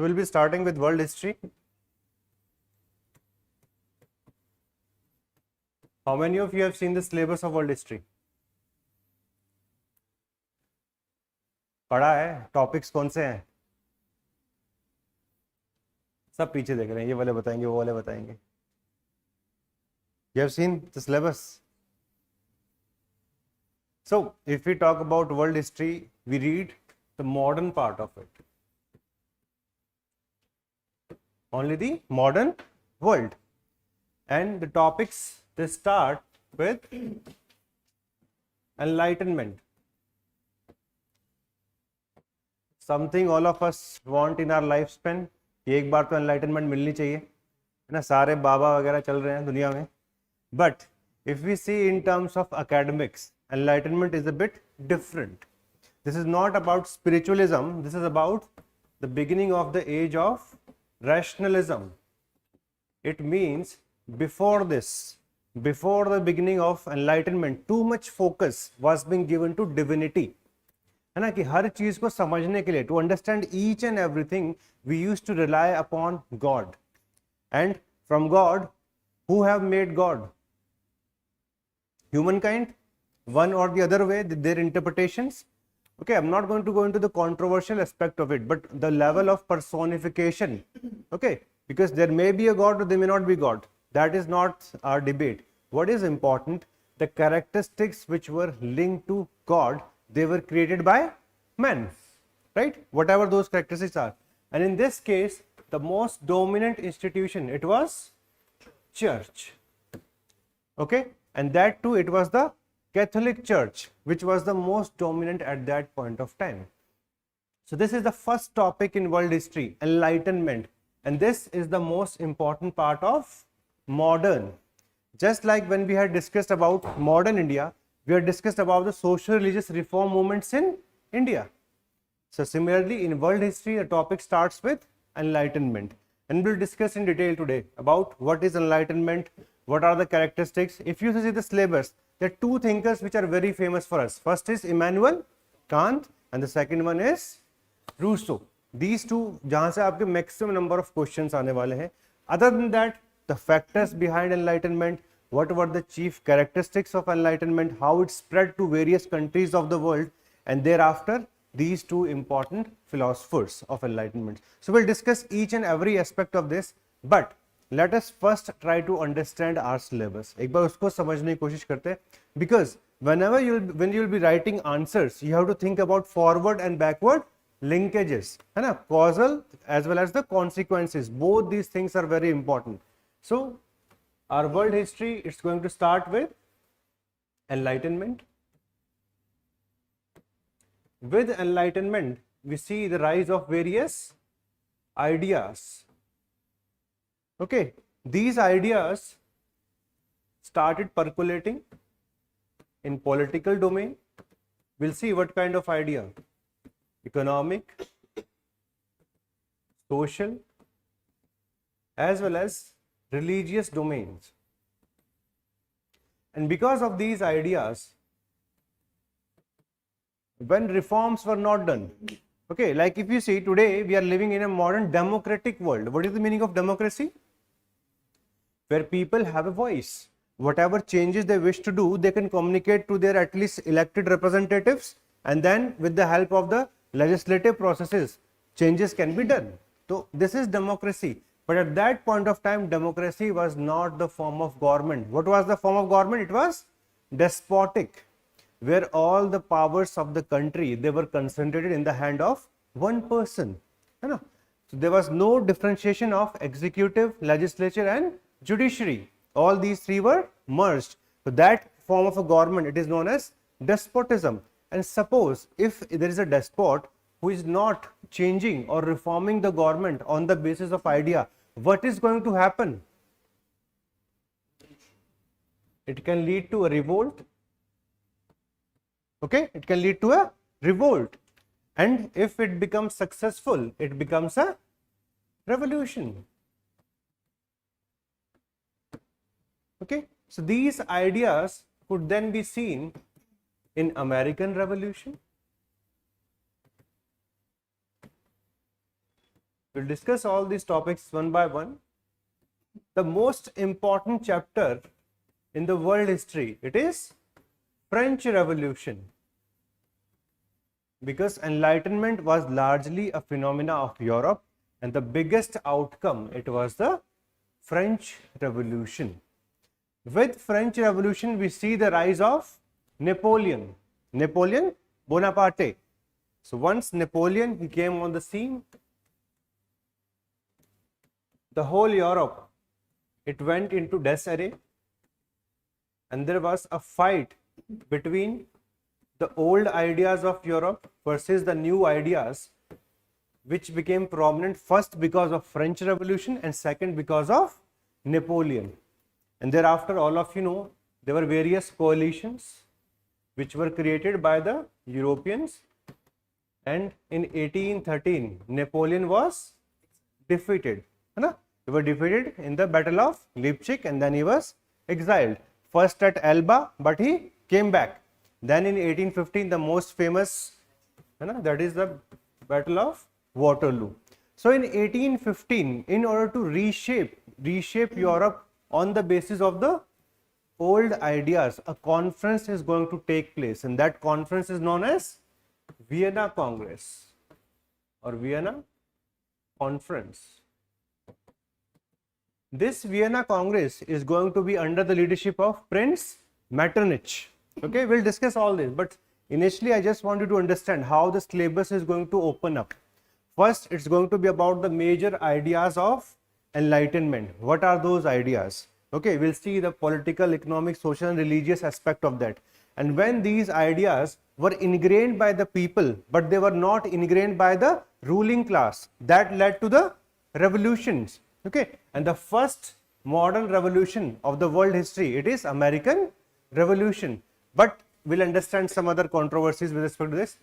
So we'll be starting with world history. How many of you have seen the syllabus of world history? पढ़ा है? Topics कौन से हैं? सब पीछे देख रहे हैं, ये वाले बताएंगे, वो वाले बताएंगे. You have seen the syllabus. So if we talk about world history, we read the modern part of it. Only the modern world. And the topics, they start with Enlightenment. Something all of us want in our lifespan. एक बार तो Enlightenment मिलनी चाहिए, है ना? सारे बाबा वगैरह चल रहे हैं दुनिया में. But if we see in terms of academics, Enlightenment is a bit different. This is not about spiritualism. This is about the beginning of the age of Rationalism. It means before this, before the beginning of Enlightenment, too much focus was being given to divinity. है ना, कि हर चीज को समझने के लिए, to understand each and everything, we used to rely upon God. And from God, who have made God? Humankind, one or the other way, their interpretations. Okay, I'm not going to go into the controversial aspect of it, but the level of personification, okay, because there may be a God or there may not be God. That is not our debate. What is important, the characteristics which were linked to God, they were created by men, right? Whatever those characteristics are. And in this case, the most dominant institution, it was church. Okay, and that too, it was the Catholic Church, which was the most dominant at that point of time. So this is the first topic in world history, Enlightenment, and this is the most important part of modern. Just like when we had discussed about modern India, we had discussed about the social religious reform movements in India. So similarly, in world history, the topic starts with Enlightenment, and we'll discuss in detail today about what is Enlightenment, what are the characteristics. If you see the syllabus, there are two thinkers which are very famous for us. First is Immanuel Kant and the second one is Rousseau. These two, जहाँ से आपके maximum number of questions आने वाले हैं. Other than that, the factors behind Enlightenment, what were the chief characteristics of Enlightenment, how it spread to various countries of the world, and thereafter these two important philosophers of Enlightenment. So we'll discuss each and every aspect of this, but let us first try to understand our syllabus. एक बार उसको समझने की कोशिश करते हैं, because when you'll be writing answers, you have to think about forward and backward linkages, है ना? Causal as well as the consequences. Both these things are very important. So our world history, it's going to start with Enlightenment. With Enlightenment, we see the rise of various ideas. Okay, these ideas started percolating in political domain. We'll see what kind of idea: economic, social, as well as religious domains. And because of these ideas, when reforms were not done, okay, like if you see today, we are living in a modern democratic world. What is the meaning of democracy? Where people have a voice. Whatever changes they wish to do, they can communicate to their at least elected representatives, and then with the help of the legislative processes, changes can be done. So this is democracy. But at that point of time, democracy was not the form of government. What was the form of government? It was despotic, where all the powers of the country, they were concentrated in the hand of one person. So there was no differentiation of executive, legislature and judiciary. All these three were merged. So that form of a government, it is known as despotism. And suppose if there is a despot who is not changing or reforming the government on the basis of idea, what is going to happen? It can lead to a revolt. Okay, it can lead to a revolt. And if it becomes successful, it becomes a revolution. Okay, so these ideas could then be seen in American Revolution, We'll discuss all these topics one by one. The most important chapter in the world history, it is French Revolution, because Enlightenment was largely a phenomena of Europe, and the biggest outcome, it was the French Revolution. With French Revolution, we see the rise of Napoleon Bonaparte. So once Napoleon, he came on the scene, the whole Europe, it went into disarray, and there was a fight between the old ideas of Europe versus the new ideas, which became prominent first because of French Revolution and second because of Napoleon. And thereafter, all of you know, there were various coalitions which were created by the Europeans, and in 1813 Napoleon was defeated. He was defeated in the Battle of Leipzig, and then he was exiled, first at Elba, but he came back. Then in 1815, the most famous, that is the Battle of Waterloo. So in 1815, in order to reshape Europe on the basis of the old ideas, a conference is going to take place, and that conference is known as Vienna Congress or Vienna Conference. This Vienna Congress is going to be under the leadership of Prince Metternich. Okay, we'll discuss all this, but initially I just want you to understand how the syllabus is going to open up. First, it's going to be about the major ideas of Enlightenment. What are those ideas? Okay, we'll see the political, economic, social and religious aspect of that. And when these ideas were ingrained by the people, but they were not ingrained by the ruling class, that led to the revolutions. Okay, and the first modern revolution of the world history, it is American Revolution. But we'll understand some other controversies with respect to this.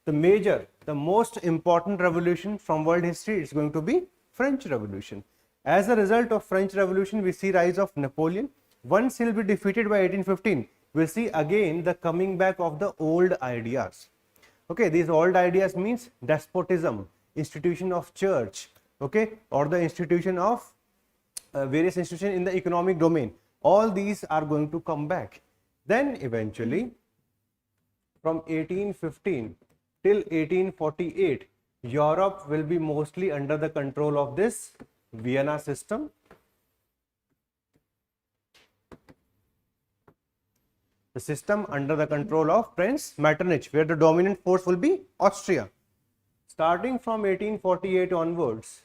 The most important revolution from world history is going to be French Revolution. As a result of French Revolution, we see rise of Napoleon. Once he will be defeated by 1815, we'll see again the coming back of the old ideas. Okay, these old ideas means despotism, institution of church, okay, or the institution of various institutions in the economic domain. All these are going to come back. Then eventually, from 1815 till 1848, Europe will be mostly under the control of this Vienna system. The system under the control of Prince Metternich, where the dominant force will be Austria. Starting from 1848 onwards,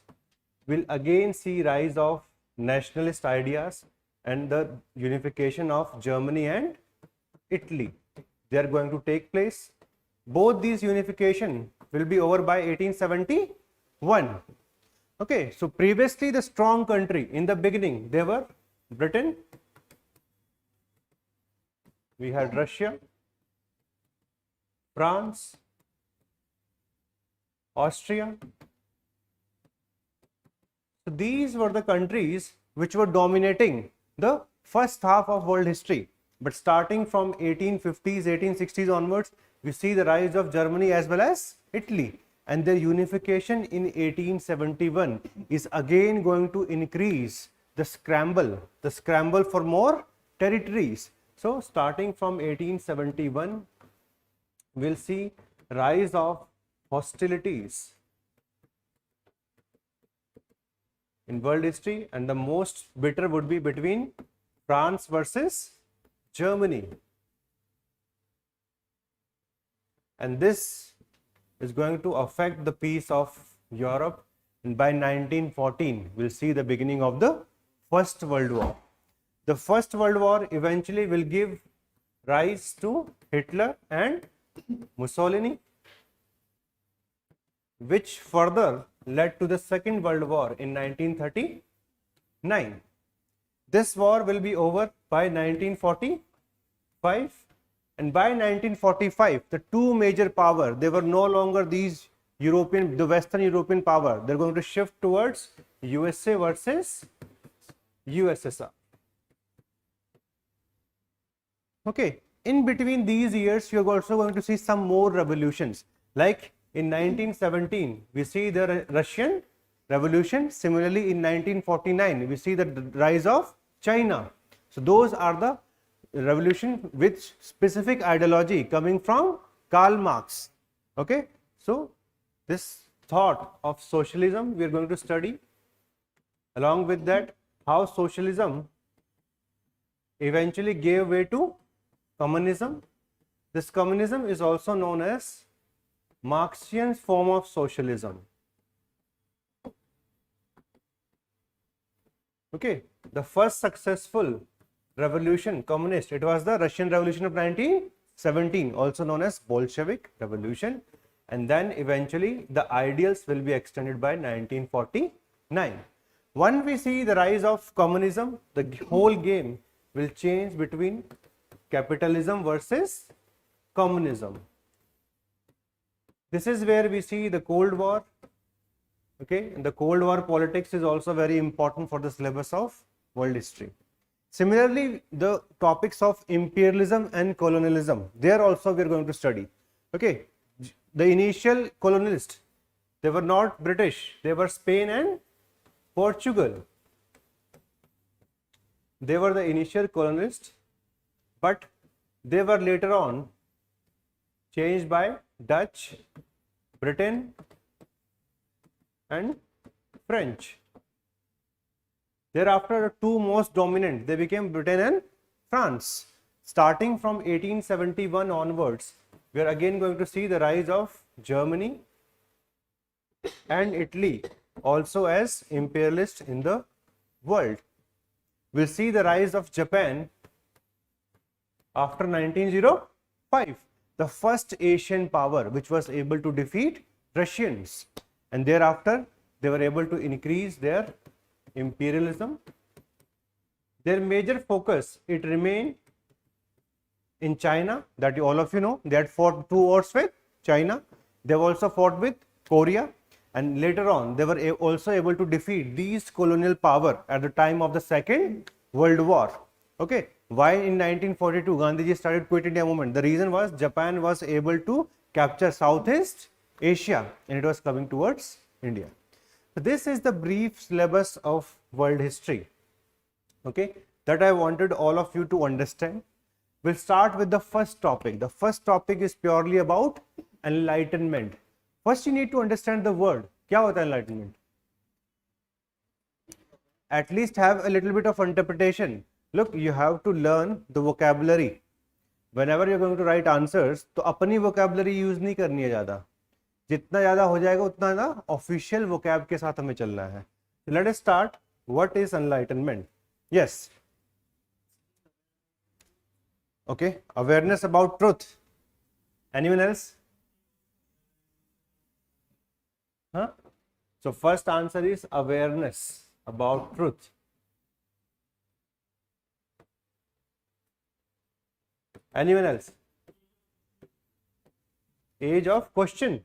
we'll again see rise of nationalist ideas and the unification of Germany and Italy. They are going to take place. Both these unification will be over by 1871. Okay, so previously the strong country in the beginning, they were Britain, we had Russia, France, Austria. So these were the countries which were dominating the first half of world history. But starting from 1850s, 1860s onwards, we see the rise of Germany as well as Italy, and their unification in 1871 is again going to increase the scramble for more territories. So starting from 1871, we'll see rise of hostilities in world history, and the most bitter would be between France versus Germany. And this is going to affect the peace of Europe, and by 1914 we'll see the beginning of the First World War. The First World War eventually will give rise to Hitler and Mussolini, which further led to the Second World War in 1939. This war will be over by 1945, and by 1945 the two major powers, they were no longer these the Western European power. They're going to shift towards USA versus USSR. Okay, in between these years you're also going to see some more revolutions, like in 1917 we see the Russian revolution. Similarly, in 1949, we see the rise of China. So those are the revolution with specific ideology coming from Karl Marx. Okay, so this thought of socialism we are going to study. Along with that, how socialism eventually gave way to communism. This communism is also known as Marxian form of socialism. Okay, the first successful revolution, communist, it was the Russian Revolution of 1917, also known as Bolshevik Revolution, and then eventually the ideals will be extended by 1949. When we see the rise of communism, the whole game will change between capitalism versus communism. This is where we see the Cold War. Okay, and the Cold War politics is also very important for the syllabus of world history. Similarly, the topics of imperialism and colonialism, there also we are going to study. Okay, the initial colonialists, they were not British, they were Spain and Portugal. They were the initial colonialists, but they were later on changed by Dutch, Britain and French. Thereafter, the two most dominant, they became Britain and France. Starting from 1871 onwards, we are again going to see the rise of Germany and Italy also as imperialists in the world. We'll see the rise of Japan after 1905, the first Asian power which was able to defeat Russians, and thereafter they were able to increase their imperialism. Their major focus, it remained in China, that all of you know. They had fought 2 wars with China. They have also fought with Korea, and later on they were also able to defeat these colonial power at the time of the Second World War. Okay, why in 1942 Gandhiji started Quit India movement? The reason was Japan was able to capture Southeast Asia and it was coming towards India. So this is the brief syllabus of world history, okay, that I wanted all of you to understand. We'll start with the first topic. The first topic is purely about enlightenment. First, you need to understand the word. क्या होता है enlightenment? At least have a little bit of interpretation. Look, you have to learn the vocabulary. Whenever you're going to write answers, तो अपनी vocabulary use नहीं करनी है ज़्यादा. जितना ज़्यादा हो जाएगा उतना ना official vocab के साथ हमें चलना है. Let us start. What is enlightenment? Yes. Okay, awareness about truth. Anyone else? Huh? So first answer is awareness about truth. Anyone else? Age of question.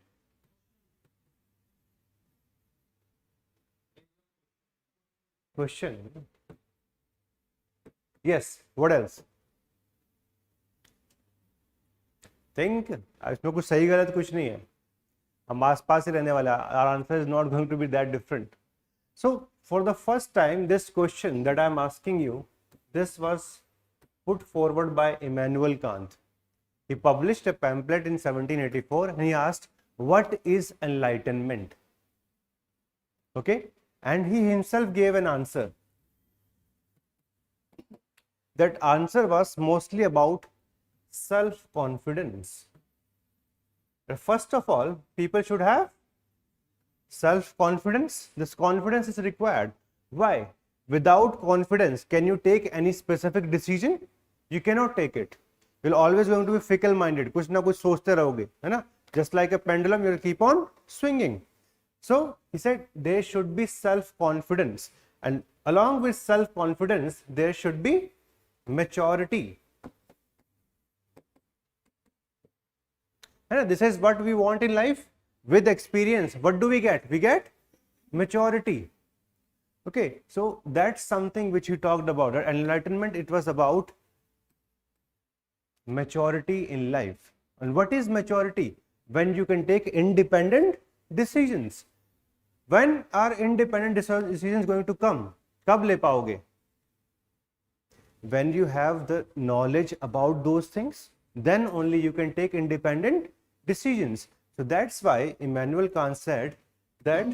Question. Yes. What else? Think. इसमें कुछ सही गलत कुछ नहीं है. हम आसपास ही रहने वाला. Our answer is not going to be that different. So for the first time, this question that I am asking you, this was put forward by Immanuel Kant. He published a pamphlet in 1784 and he asked, what is enlightenment? Okay, and he himself gave an answer. That answer was mostly about self-confidence. First of all, people should have self-confidence. This confidence is required. Why? Without confidence, can you take any specific decision? You cannot take it. You're always going to be fickle-minded. कुछ ना कुछ सोचते रहोगे, है ना? Just like a pendulum, you'll keep on swinging. So he said there should be self-confidence, and along with self-confidence, there should be maturity. And this is what we want in life. With experience, what do we get? We get maturity. Okay, so that's something which he talked about. Enlightenment, it was about maturity in life. And what is maturity? When you can take independent decisions. When are independent decisions going to come? कब ले पाओगे? When you have the knowledge about those things, then only you can take independent decisions. So that's why Immanuel Kant said that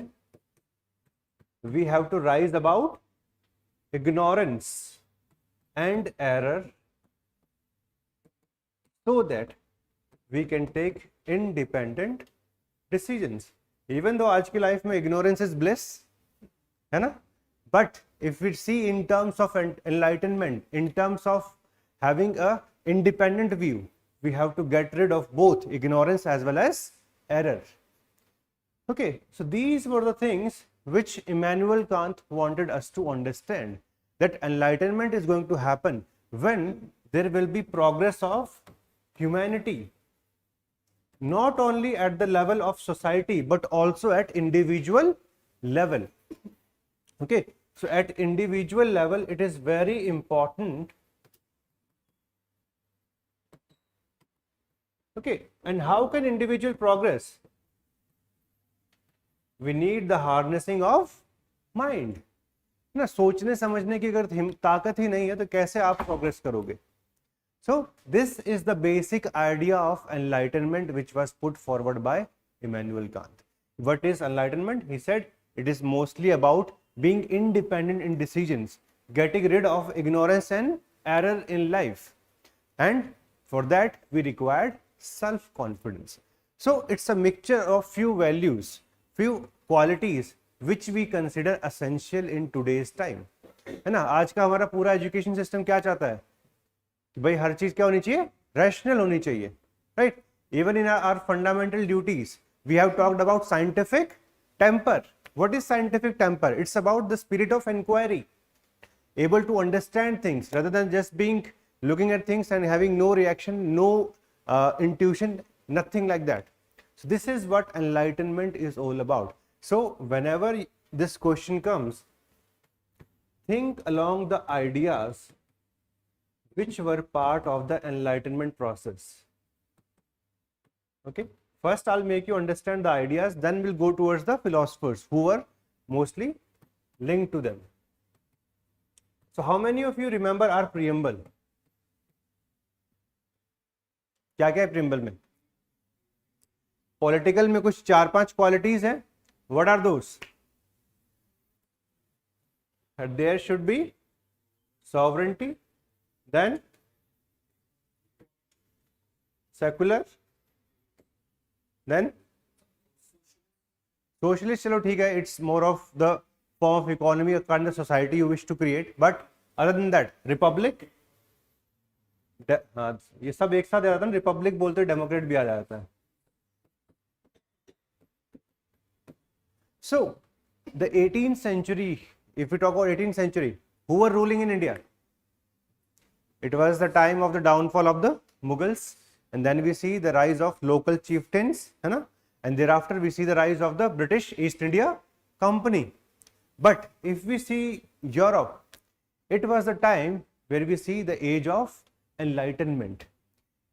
we have to rise above ignorance and error so that we can take independent decisions. Even though आज की life में ignorance is bliss, है ना? But if we see in terms of enlightenment, in terms of having a independent view, we have to get rid of both ignorance as well as error. Okay, so these were the things which Immanuel Kant wanted us to understand, that enlightenment is going to happen when there will be progress of humanity, not only at the level of society but also at individual level. Okay, so at individual level it is very important. Okay, and how can individual progress? We need the harnessing of mind. ना सोचने समझने की अगर ताकत ही नहीं है तो कैसे आप प्रोग्रेस करोगे? So this is the basic idea of enlightenment which was put forward by Immanuel Kant. What is enlightenment? He said it is mostly about being independent in decisions, getting rid of ignorance and error in life, and for that we required self-confidence. So it's a mixture of few values, few qualities which we consider essential in today's time. है ना? आज का हमारा पूरा education system क्या चाहता है कि भाई हर चीज क्या होनी चाहिए? रैशनल होनी चाहिए, right? Even in our fundamental duties we have talked about scientific temper. What is scientific temper? It's about the spirit of inquiry, able to understand things rather than just being looking at things and having no reaction, no intuition, nothing like that. So this is what enlightenment is all about. So whenever this question comes, think along the ideas which were part of the enlightenment process. Okay, first I'll make you understand the ideas, then we'll go towards the philosophers who were mostly linked to them. So how many of you remember our preamble? क्या क्या है preamble में? Political में कुछ 4-5 qualities हैं. What are those? There should be sovereignty, then secular, then socialist. चलो ठीक है, it's more of the form of economy, a kind of society you wish to create. But other than that, republic, ये सब एक साथ आ जाता है. Republic बोलते डेमोक्रेट भी आ जाता है. So the 18th century, if we talk about 18th century, who were ruling in India? It was the time of the downfall of the Mughals, and then we see the rise of local chieftains, है ना? And thereafter we see the rise of the British East India Company. But if we see Europe, it was the time where we see the age of enlightenment.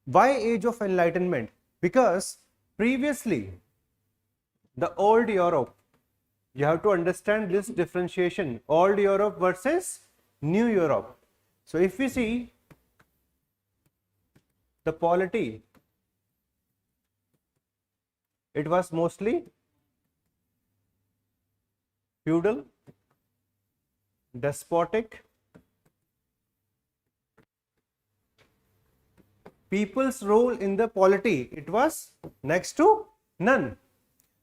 Why age of enlightenment? Because previously the old Europe, you have to understand this differentiation, old Europe versus new Europe. So if we see the polity, it was mostly feudal, despotic. People's role in the polity, it was next to none.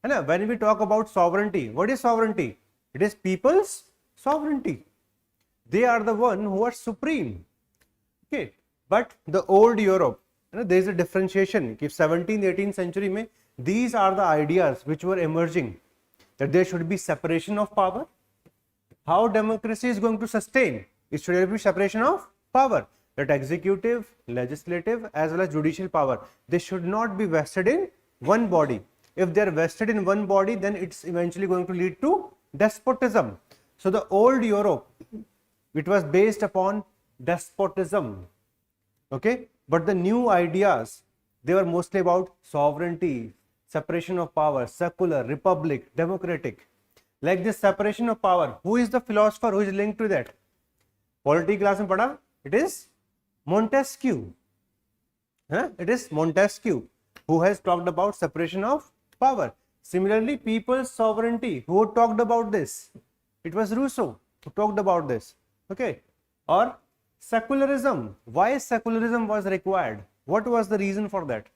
And when we talk about sovereignty, what is sovereignty? It is people's sovereignty. They are the one who are supreme. Okay, but the old Europe, there is a differentiation. If 17th, 18th century में, these are the ideas which were emerging, that there should be separation of power. How democracy is going to sustain? It should be separation of power. That executive, legislative as well as judicial power, they should not be vested in one body. If they are vested in one body, then it's eventually going to lead to despotism. So the old Europe, it was based upon despotism. Okay, but the new ideas, they were mostly about sovereignty, separation of power, secular, republic, democratic. Like this separation of power. Who is the philosopher who is linked to that? Polity class में पढ़ा. It is Montesquieu. It is Montesquieu who has talked about separation of power. Similarly, people's sovereignty. Who talked about this? It was Rousseau who talked about this. Okay. Or secularism. Why secularism was required? What was the reason for that?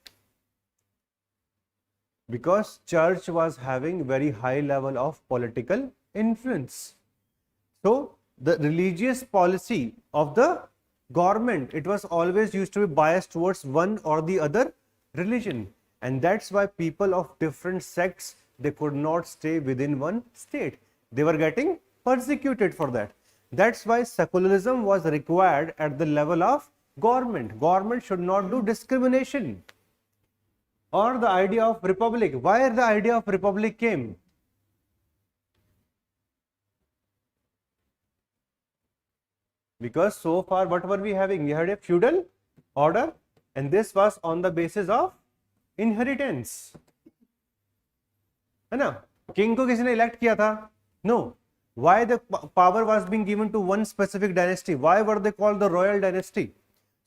Because church was having very high level of political influence. So the religious policy of the government, it was always used to be biased towards one or the other religion, and that's why people of different sects, they could not stay within one state. They were getting persecuted for that. That's why secularism was required at the level of government. Government should not do discrimination. Or the idea of republic. Why the idea of republic came? Because so far what were we having? We had a feudal order, and this was on the basis of inheritance. है ना? King को किसी ने elect किया था? No. Why the power was being given to one specific dynasty? Why were they called the royal dynasty?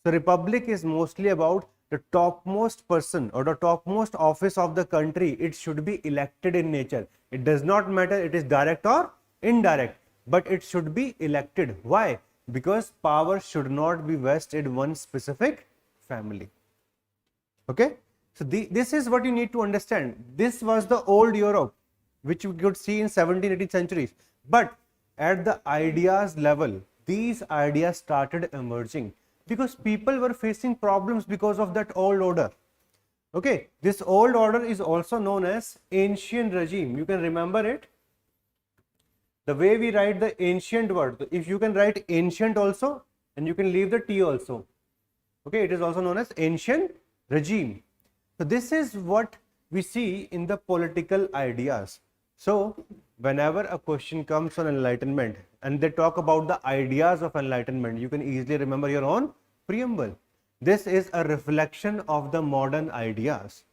So republic is mostly about the topmost person or the topmost office of the country. It should be elected in nature. It does not matter it is direct or indirect, but it should be elected. Why? Because power should not be vested in one specific family. Okay, so this is what you need to understand. This was the old Europe, which you could see in 17th, 18th centuries. But at the ideas level, these ideas started emerging because people were facing problems because of that old order. Okay, this old order is also known as ancient regime. You can remember it. The way we write the ancient word, if you can write ancient also, and you can leave the T also. Okay, it is also known as ancient regime. So this is what we see in the political ideas. So whenever a question comes on enlightenment and they talk about the ideas of enlightenment, you can easily remember your own preamble. This is a reflection of the modern ideas.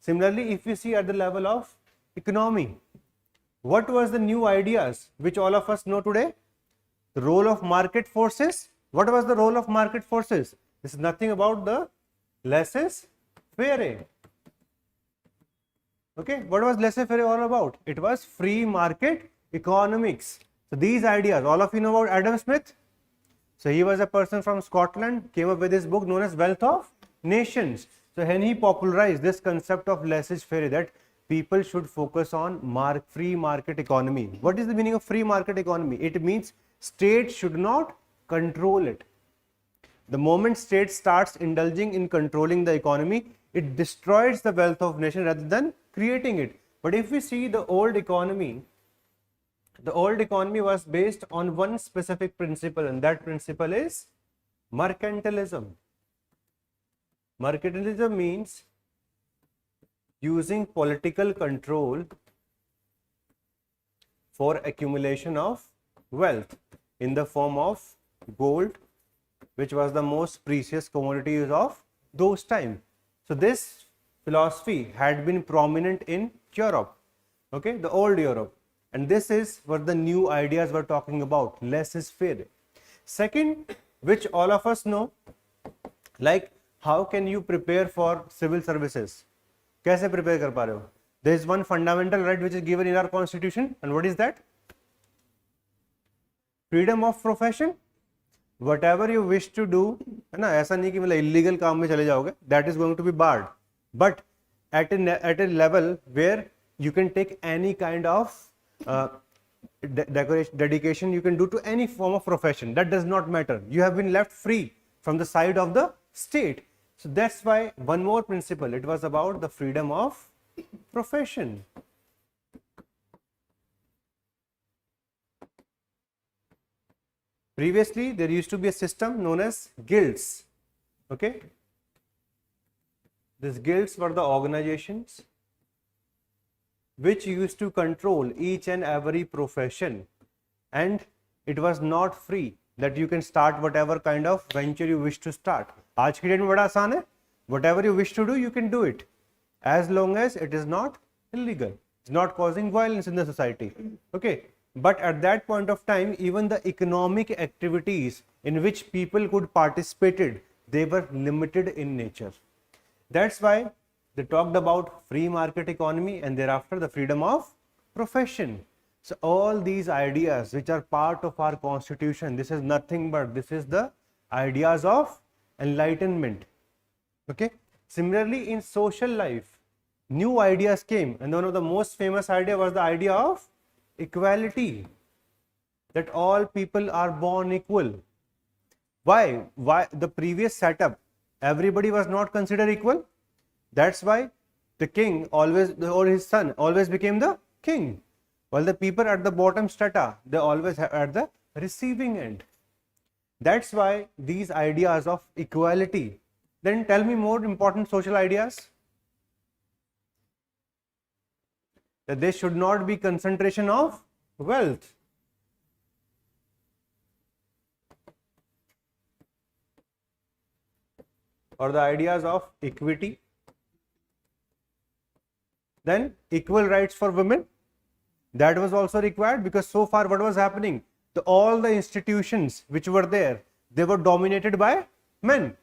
Similarly, if you see at the level of economy, what was the new ideas which all of us know today? The role of market forces. What was the role of market forces? This is nothing about the laissez-faire. Okay, what was laissez-faire all about? It was free market economics. So these ideas, all of you know about Adam Smith. So he was a person from Scotland, came up with this book known as Wealth of Nations. So when he popularized this concept of laissez-faire, that people should focus on free market economy. What is the meaning of free market economy? It means state should not control it. The moment state starts indulging in controlling the economy, it destroys the wealth of nation rather than creating it. But if we see the old economy was based on one specific principle, and that principle is mercantilism. Mercantilism means using political control for accumulation of wealth in the form of gold, which was the most precious commodity of those times. So this philosophy had been prominent in Europe, okay, the old Europe, and this is what the new ideas were talking about, laissez-faire. Second, which all of us know, like how can you prepare for civil services? कैसे prepare कर पा रहे हो? There is one fundamental right which is given in our constitution, and what is that? Freedom of profession. Whatever you wish to do, है ना, ऐसा नहीं कि मतलब illegal काम में चले जाओगे, that is going to be barred. But at a level where you can take any kind of dedication you can do to any form of profession, that does not matter. You have been left free from the side of the state. So that's why one more principle, it was about the freedom of profession. Previously, there used to be a system known as guilds. Okay, these guilds were the organizations which used to control each and every profession, and it was not free that you can start whatever kind of venture you wish to start. आज की date में बड़ा आसान है. Whatever you wish to do, you can do it, as long as it is not illegal. It's not causing violence in the society. Okay. But at that point of time, even the economic activities in which people could participate, they were limited in nature. That's why they talked about free market economy and thereafter the freedom of profession. So all these ideas which are part of our constitution, this is nothing but this is the ideas of enlightenment. Okay. Similarly, in social life, new ideas came, and one of the most famous idea was the idea of equality, that all people are born equal. Why the previous setup, everybody was not considered equal? That's why the king always, or his son always became the king, while the people at the bottom strata, they always at the receiving end. That's why these ideas of equality. Then tell me more important social ideas. That there should not be concentration of wealth. Or the ideas of equity. Then equal rights for women. That was also required, because so far what was happening? All the institutions which were there, they were dominated by men.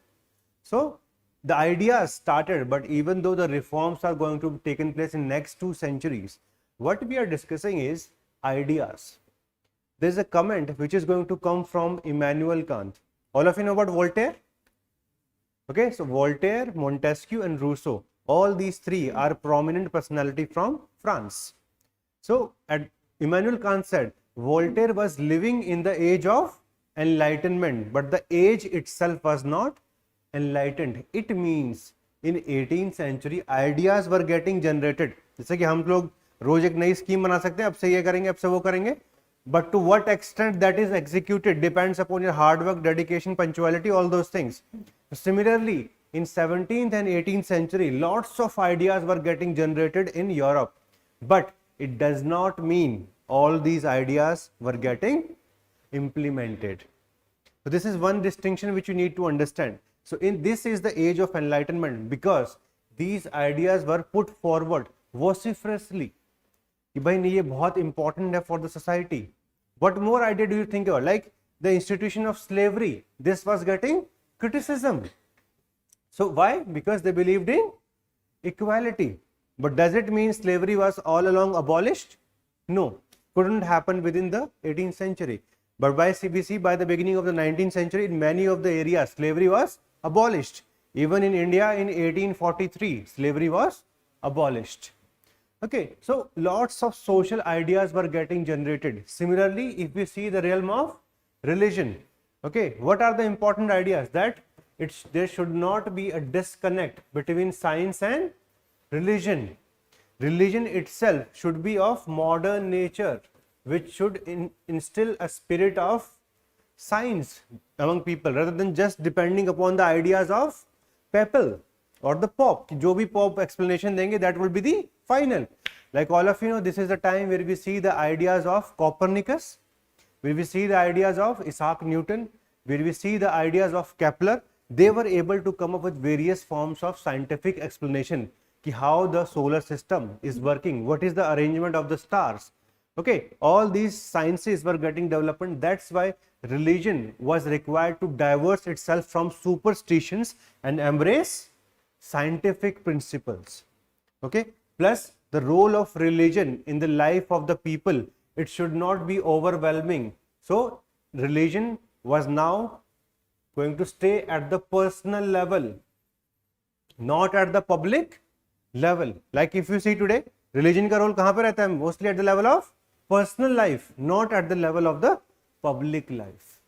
So the ideas started, but even though the reforms are going to be taken place in next 2 centuries, what we are discussing is ideas. There is a comment which is going to come from Immanuel Kant. All of you know about Voltaire? Okay, so Voltaire, Montesquieu and Rousseau, all these 3 are prominent personality from France. So Immanuel Kant said, Voltaire was living in the age of enlightenment, but the age itself was not enlightened. It means in 18th century ideas were getting generated. जैसे कि हम लोग रोज एक नई scheme बना सकते हैं, अब से ये करेंगे, अब से वो करेंगे, but to what extent that is executed depends upon your hard work, dedication, punctuality, all those things. Similarly, in 17th and 18th century, lots of ideas were getting generated in Europe, but it does not mean all these ideas were getting implemented. So this is one distinction which you need to understand. So this is the age of enlightenment, because these ideas were put forward vociferously कि भाई नहीं ये बहुत important है for the society. What more idea do you think of? Like the institution of slavery, this was getting criticism. So why? Because they believed in equality. But does it mean slavery was all along abolished? No, couldn't happen within the 18th century. But by CBC, by the beginning of the 19th century, in many of the areas, slavery was abolished. Even in India in 1843, slavery was abolished. Okay, so lots of social ideas were getting generated. Similarly, if we see the realm of religion, okay, what are the important ideas? That there should not be a disconnect between science and religion. Religion itself should be of modern nature, which should instill a spirit of science among people, rather than just depending upon the ideas of papal or the Pope. जो भी Pope explanation देंगे, that will be the final. Like all of you know, this is the time where we see the ideas of Copernicus, where we see the ideas of Isaac Newton, where we see the ideas of Kepler. They were able to come up with various forms of scientific explanation कि how the solar system is working, what is the arrangement of the stars. Okay, all these sciences were getting development. That's why religion was required to divorce itself from superstitions and embrace scientific principles. Okay, plus the role of religion in the life of the people, it should not be overwhelming. So religion was now going to stay at the personal level, not at the public level. Like if you see today, religion का role कहाँ पे रहता है? Mostly at the level of personal life, not at the level of the public life.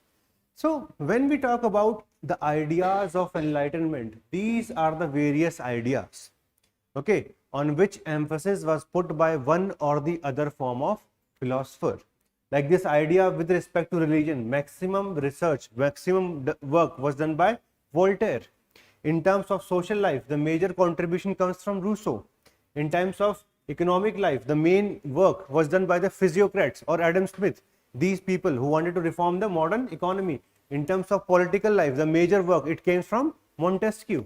So when we talk about the ideas of enlightenment, these are the various ideas, okay, on which emphasis was put by one or the other form of philosopher. Like this idea with respect to religion, maximum research, maximum work was done by Voltaire. In terms of social life, the major contribution comes from Rousseau. In terms of economic life, the main work was done by the physiocrats or Adam Smith, these people who wanted to reform the modern economy. In terms of political life, the major work, it came from Montesquieu.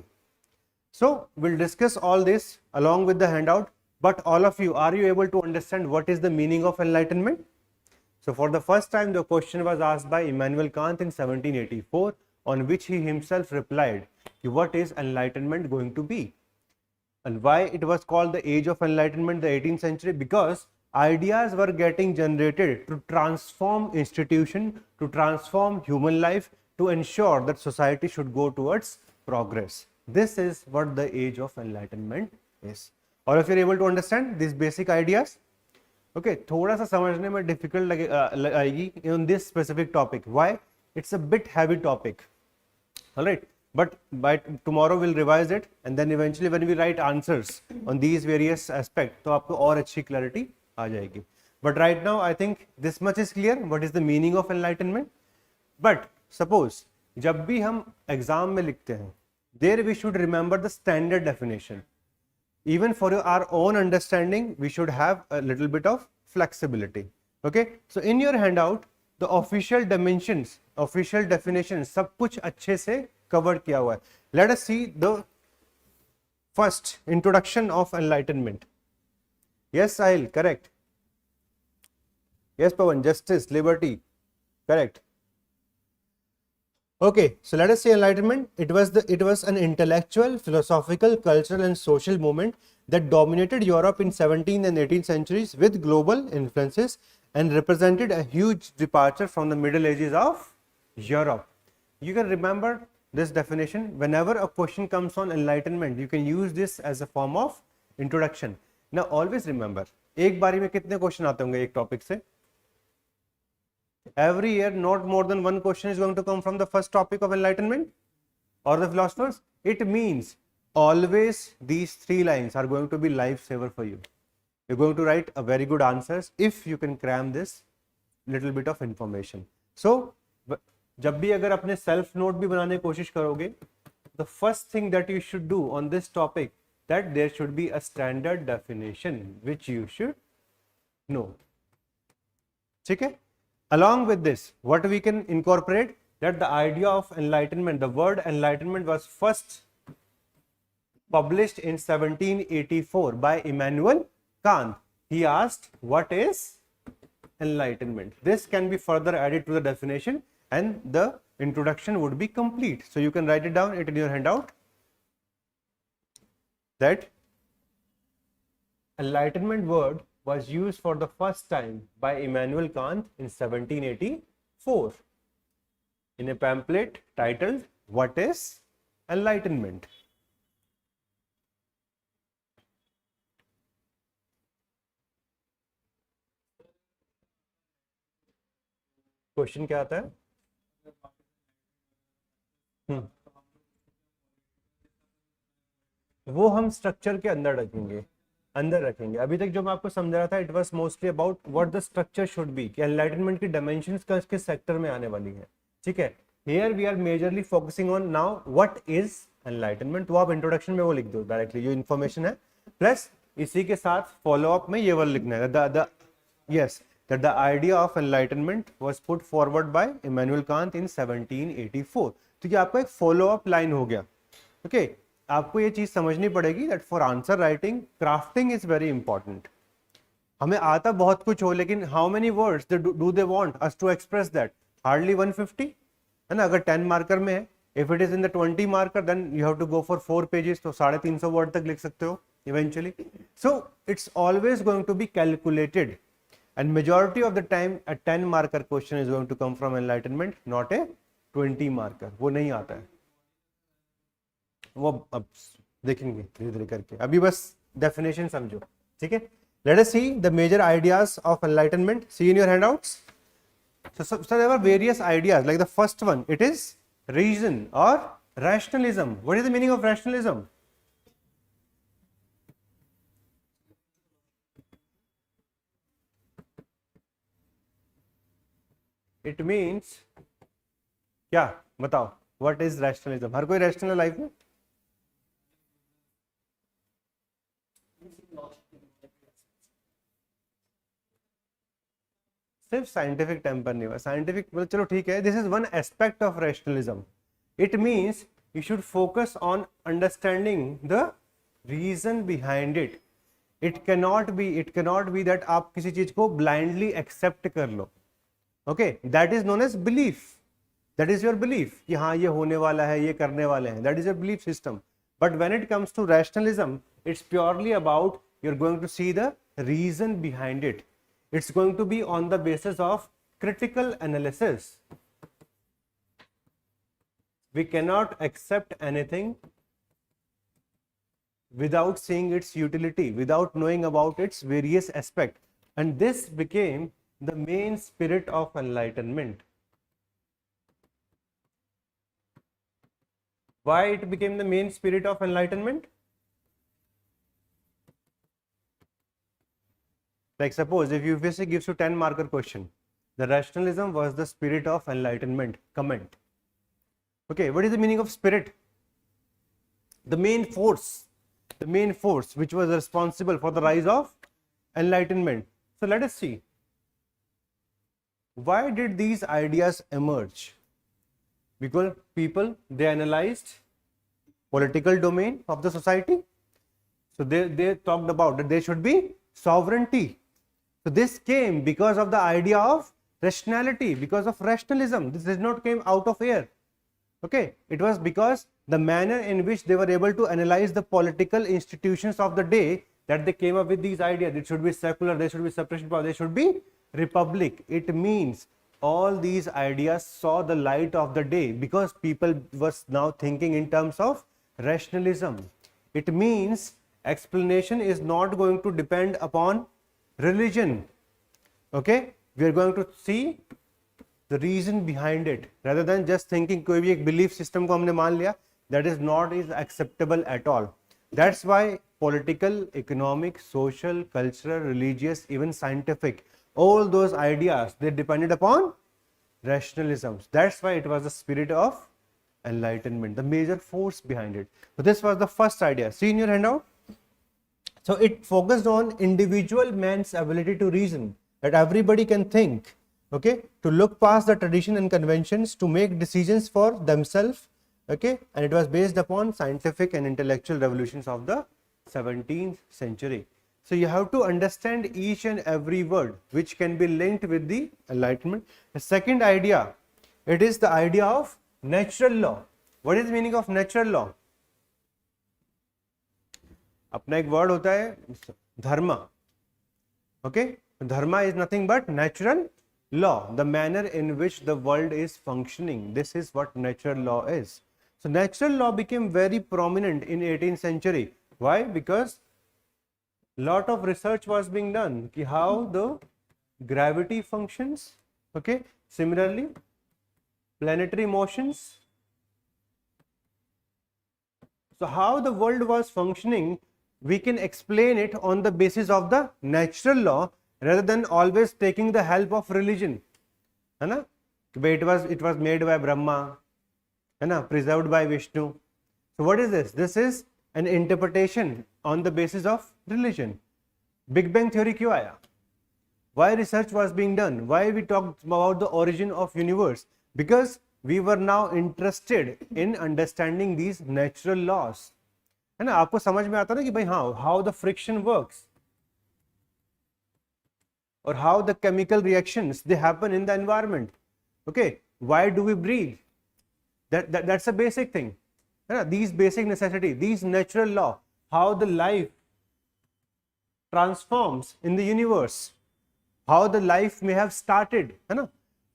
So we'll discuss all this along with the handout. But all of you, are you able to understand what is the meaning of enlightenment? So for the first time, the question was asked by Immanuel Kant in 1784, on which he himself replied, what is enlightenment going to be? And why it was called the age of enlightenment, the 18th century? Because ideas were getting generated to transform institution, to transform human life, to ensure that society should go towards progress. This is what the age of enlightenment is. All of you are able to understand these basic ideas? Okay, थोड़ा सा समझने में difficult आएगी on this specific topic. Why? It's a bit heavy topic. All right, but by tomorrow we'll revise it, and then eventually when we write answers on these various aspects, तो आपको और अच्छी clarity आ जाएगी. But right now I think this much is clear. What is the meaning of enlightenment? But suppose जब भी हम exam में लिखते हैं, there we should remember the standard definition. Even for our own understanding, we should have a little bit of flexibility. Okay, so in your handout, the official dimensions, official definitions, सब कुछ अच्छे से cover किया हुआ है. Let us see the first introduction of enlightenment. Yes, Sahil, correct. Yes, Pawan, justice, liberty, correct. Okay, so let us say enlightenment. It was an intellectual, philosophical, cultural and social movement that dominated Europe in 17th and 18th centuries with global influences and represented a huge departure from the Middle Ages of Europe. You can remember this definition. Whenever a question comes on enlightenment, you can use this as a form of introduction. Now always remember, एक बारी में कितने question आते होंगे एक topic से? Every year, not more than one question is going to come from the first topic of enlightenment or the philosophers. It means always these three lines are going to be lifesaver for you. You're going to write a very good answers if you can cram this little bit of information. So, जब भी अगर अपने self note भी बनाने की कोशिश करोगे, the first thing that you should do on this topic, that there should be a standard definition which you should know. ठीक है? Along with this, what we can incorporate, that the idea of enlightenment, the word enlightenment was first published in 1784 by Immanuel Kant. He asked, what is enlightenment? This can be further added to the definition and the introduction would be complete. So you can write it down, it in your handout, that enlightenment word was used for the first time by Immanuel Kant in 1784 in a pamphlet titled What is Enlightenment? Question क्या आता है? वो हम structure के अंदर रखेंगे. अभी तक जो मैं आपको समझा रहा था, it was mostly about what the structure should be, कि एनलाइटनमेंट की डायमेंशंस का किस सेक्टर में आने वाली है. ठीक है, here we are majorly focusing on now what is enlightenment. तो आप इंट्रोडक्शन में वो लिख दो डायरेक्टली, जो इन्फॉर्मेशन है, प्लस इसी के साथ फॉलो अप में ये वाला लिखना है, yes, that the idea of enlightenment was put forward by Immanuel Kant in 1784. तो ये आपका एक फॉलो अप लाइन हो गया. ओके, आपको ये चीज समझनी पड़ेगी that for answer writing crafting is very important. हमें आता बहुत कुछ हो, लेकिन how many words do they want us to express that? Hardly 150 है ना. अगर 10 मार्कर में है, if it is in the 20 marker, then you have to go for 4 pages, तो 350 वर्ड तक लिख सकते हो eventually. So it's always going to be calculated, and majority of the time a 10 marker question is going to come from enlightenment, not a 20 marker. वो नहीं आता है, वो अब देखेंगे धीरे धीरे करके. अभी बस definition समझो. ठीक है, let us see the major ideas of enlightenment. See in your handouts. So there were various ideas. Like the first one, it is reason or rationalism. What is the meaning of rationalism? It means क्या, बताओ, what is rationalism? हर कोई rational life में? सिर्फ scientific temper नहीं हुआ, scientific मतलब चलो ठीक है, this is one aspect of rationalism. It means you should focus on understanding the reason behind it. It cannot be that आप किसी चीज को blindly accept कर लो. Okay, that is known as belief. That is your belief कि हाँ ये होने वाला है, ये करने वाले हैं. That is your belief system. But when it comes to rationalism, it's purely about you're going to see the reason behind it. It's going to be on the basis of critical analysis. We cannot accept anything without seeing its utility, without knowing about its various aspects. And this became the main spirit of enlightenment. Why it became the main spirit of enlightenment? Like suppose if UPSC gives you 10 marker question, the rationalism was the spirit of enlightenment, comment. Okay, what is the meaning of spirit? The main force which was responsible for the rise of enlightenment. So let us see. Why did these ideas emerge? Because people, they analyzed political domain of the society. So they talked about that there should be sovereignty. So this came because of the idea of rationality, because of rationalism. This did not came out of air. Okay, it was because the manner in which they were able to analyze the political institutions of the day that they came up with these ideas. It should be secular, there should be separation of power, there should be republic. It means all these ideas saw the light of the day because people was now thinking in terms of rationalism. It means explanation is not going to depend upon religion. Okay, we are going to see the reason behind it rather than just thinking कोई भी एक belief system को हमने मान लिया. That is not acceptable at all. That's why political, economic, social, cultural, religious, even scientific, all those ideas, they depended upon rationalism. That's why it was the spirit of enlightenment, the major force behind it. So this was the first idea. See in your handout. So it focused on individual man's ability to reason, that everybody can think, okay, to look past the tradition and conventions, to make decisions for themselves, okay, and it was based upon scientific and intellectual revolutions of the 17th century. So you have to understand each and every word which can be linked with the enlightenment. The second idea, it is the idea of natural law. What is the meaning of natural law? अपना एक word होता है धर्म. Okay, dharma is nothing but natural law, the manner in which the world is functioning. This is what natural law is. So natural law became very prominent in 18th century. Why? Because lot of research was being done ki how the gravity functions. Okay, similarly planetary motions. So how the world was functioning, we can explain it on the basis of the natural law rather than always taking the help of religion. है ना? It was made by Brahma, है ना? Preserved by Vishnu. So what is this? This is an interpretation on the basis of religion. Big Bang theory क्यों आया? Why research was being done? Why we talked about the origin of universe? Because we were now interested in understanding these natural laws. है ना? आपको समझ में आता ना कि भाई हाँ, how the friction works or how the chemical reactions they happen in the environment. Okay, why do we breathe? That's a basic thing. These basic necessities, these natural law, how the life transforms in the universe, how the life may have started.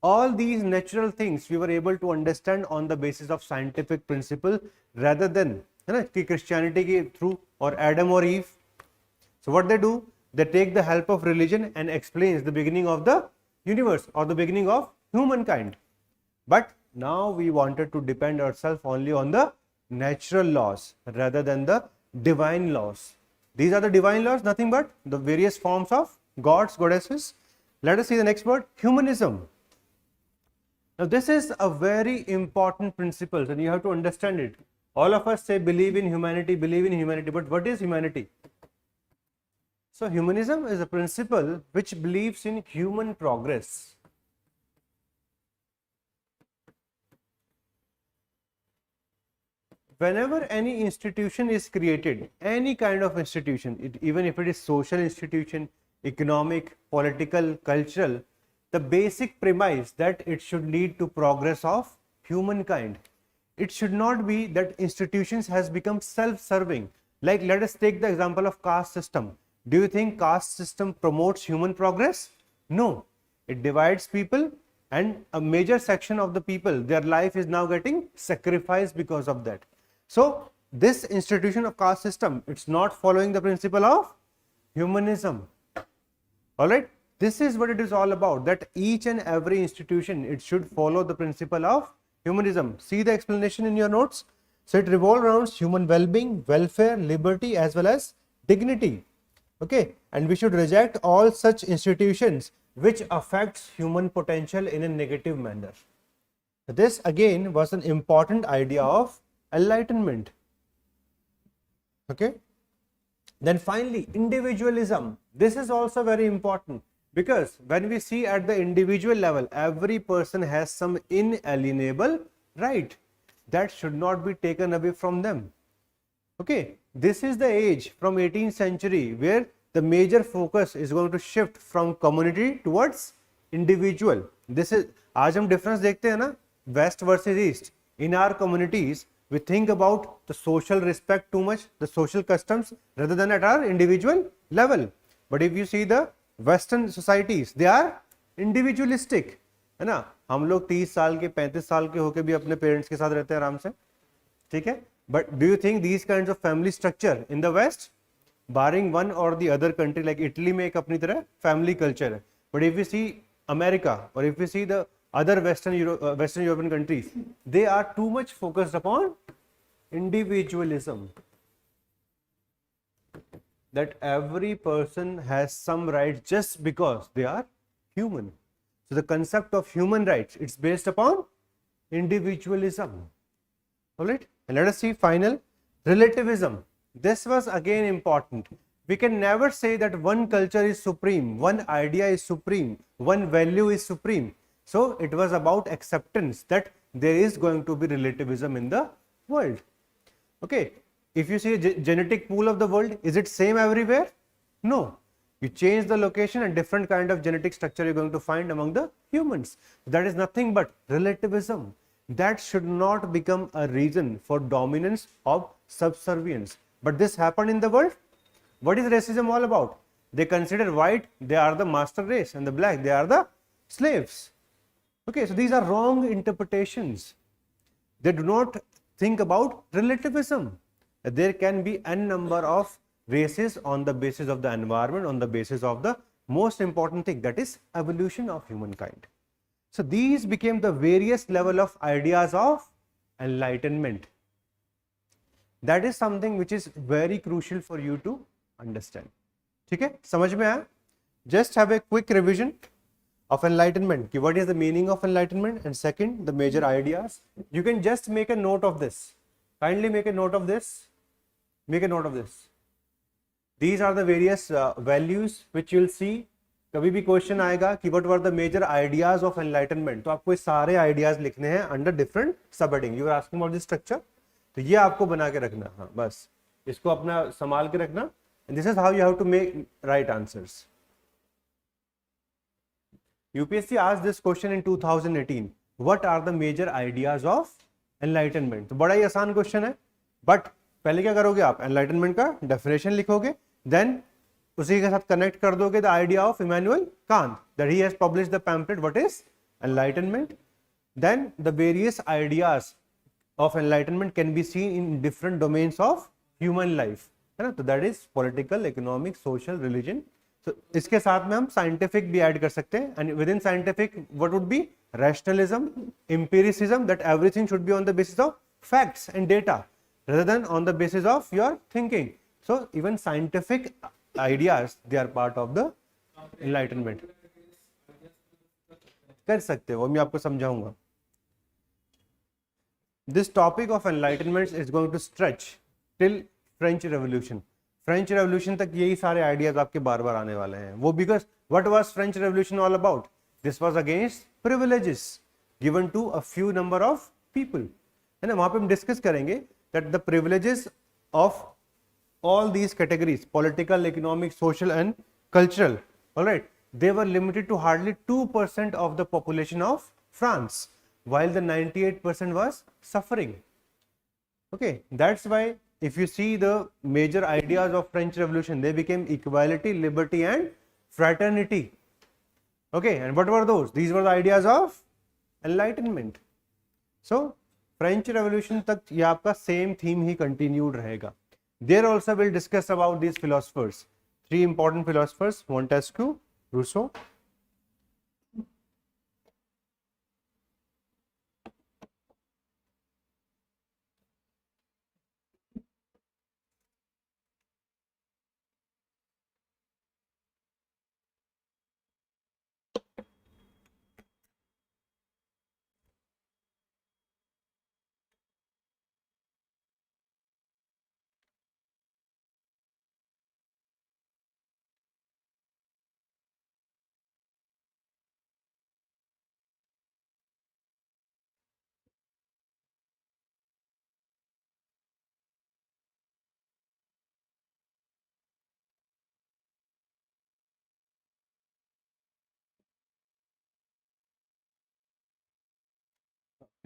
All these natural things we were able to understand on the basis of scientific principle rather than Christianity ke through or Adam or Eve. So what they do, they take the help of religion and explains the beginning of the universe or the beginning of humankind. But now we wanted to depend ourselves only on the natural laws rather than the divine laws. These are the divine laws, nothing but the various forms of gods, goddesses. Let us see the next word, humanism. Now this is a very important principle and you have to understand it. All of us say believe in humanity, but what is humanity? So humanism is a principle which believes in human progress. whenever any institution is created, any kind of institution, even if it is social institution, economic, political, cultural, the basic premise that it should lead to progress of humankind. It should not be that institutions has become self-serving. Like, let us take the example of caste system. Do you think caste system promotes human progress? No. It divides people, and a major section of the people, their life is now getting sacrificed because of that. So this institution of caste system, it's not following the principle of humanism. All right, this is what it is all about, that each and every institution, it should follow the principle of humanism. See the explanation in your notes. So it revolves around human well-being, welfare, liberty, as well as dignity. Okay, and we should reject all such institutions which affects human potential in a negative manner. This again was an important idea of Enlightenment. Okay, then finally individualism. This is also very important, because when we see at the individual level, every person has some inalienable right that should not be taken away from them. Okay, this is the age from 18th century where the major focus is going to shift from community towards individual. This is, आज हम difference देखते हैं ना, West versus East. In our communities, we think about the social respect too much, the social customs, rather than at our individual level. But if you see the Western societies, they are individualistic, है ना. हम लोग 30 साल के 35 साल के होके भी अपने पेरेंट्स के साथ रहते हैं आराम से, ठीक है. But do you think these kinds of family structure in the West, barring one or the other country, like Italy में एक अपनी तरह family culture है. But if we see America, or if we see the other Western European countries, they are too much focused upon individualism, that every person has some rights just because they are human. So the concept of human rights, it's based upon individualism. All right, and let us see final, relativism. This was again important. We can never say that one culture is supreme, one idea is supreme, one value is supreme. So it was about acceptance that there is going to be relativism in the world. Okay, if you see a genetic pool of the world, is it same everywhere? No. You change the location and different kind of genetic structure you're going to find among the humans. That is nothing but relativism. That should not become a reason for dominance or subservience. But this happened in the world. What is racism all about? They consider white, they are the master race, and the black, they are the slaves. Okay, so these are wrong interpretations. They do not think about relativism. There can be n number of races on the basis of the environment, on the basis of the most important thing, that is evolution of humankind. So these became the various level of ideas of enlightenment. That is something which is very crucial for you to understand. ठीक है, समझ में आया? Just have a quick revision of enlightenment. What is the meaning of enlightenment, and second, the major ideas. You can just make a note of this. Kindly make a note of this. Make a note of this. These are the various values which you will see. कभी भी question आएगा कि what were the major ideas of enlightenment, तो आपको ये सारे ideas लिखने हैं under different subheading. You are asking about this structure, तो ये आपको बना के रखना. हाँ, बस इसको अपना संभाल के रखना. And this is how you have to make right answers. UPSC asked this question in 2018. What are the major ideas of enlightenment? तो बड़ा ही आसान क्वेश्चन है, बट पहले क्या करोगे आप? एनलाइटनमेंट का डेफिनेशन लिखोगे, देन उसी के साथ कनेक्ट कर दोगे the idea of Immanuel Kant, that he has published the pamphlet what is enlightenment. Then the various ideas of enlightenment can be seen in different domains of human life, है ना. तो that is political, economic, social, religion. तो इसके साथ में हम scientific भी add कर सकते हैं. And with in scientific what would be rationalism, empiricism, that everything should be on the basis of facts and data rather than on the basis of your thinking. So even scientific ideas, they are part of the enlightenment. कर सकते हो, मैं आपको समझाऊंगा. This topic of enlightenment is going to stretch till French Revolution. French Revolution तक यही सारे ideas आपके बार बार आने वाले हैं. वो because what was French Revolution all about? This was against privileges given to a few number of people. है ना, वहां पे हम डिस्कस करेंगे that the privileges of all these categories, political, economic, social and cultural, all right, they were limited to hardly 2% of the population of France, while the 98% was suffering. Okay, that's why if you see the major ideas of French Revolution, they became equality, liberty and fraternity. Okay, and what were those? These were the ideas of Enlightenment. So French Revolution तक ये आपका same theme ही continued रहेगा. There also we'll discuss about these philosophers. Three important philosophers: Montesquieu, Rousseau.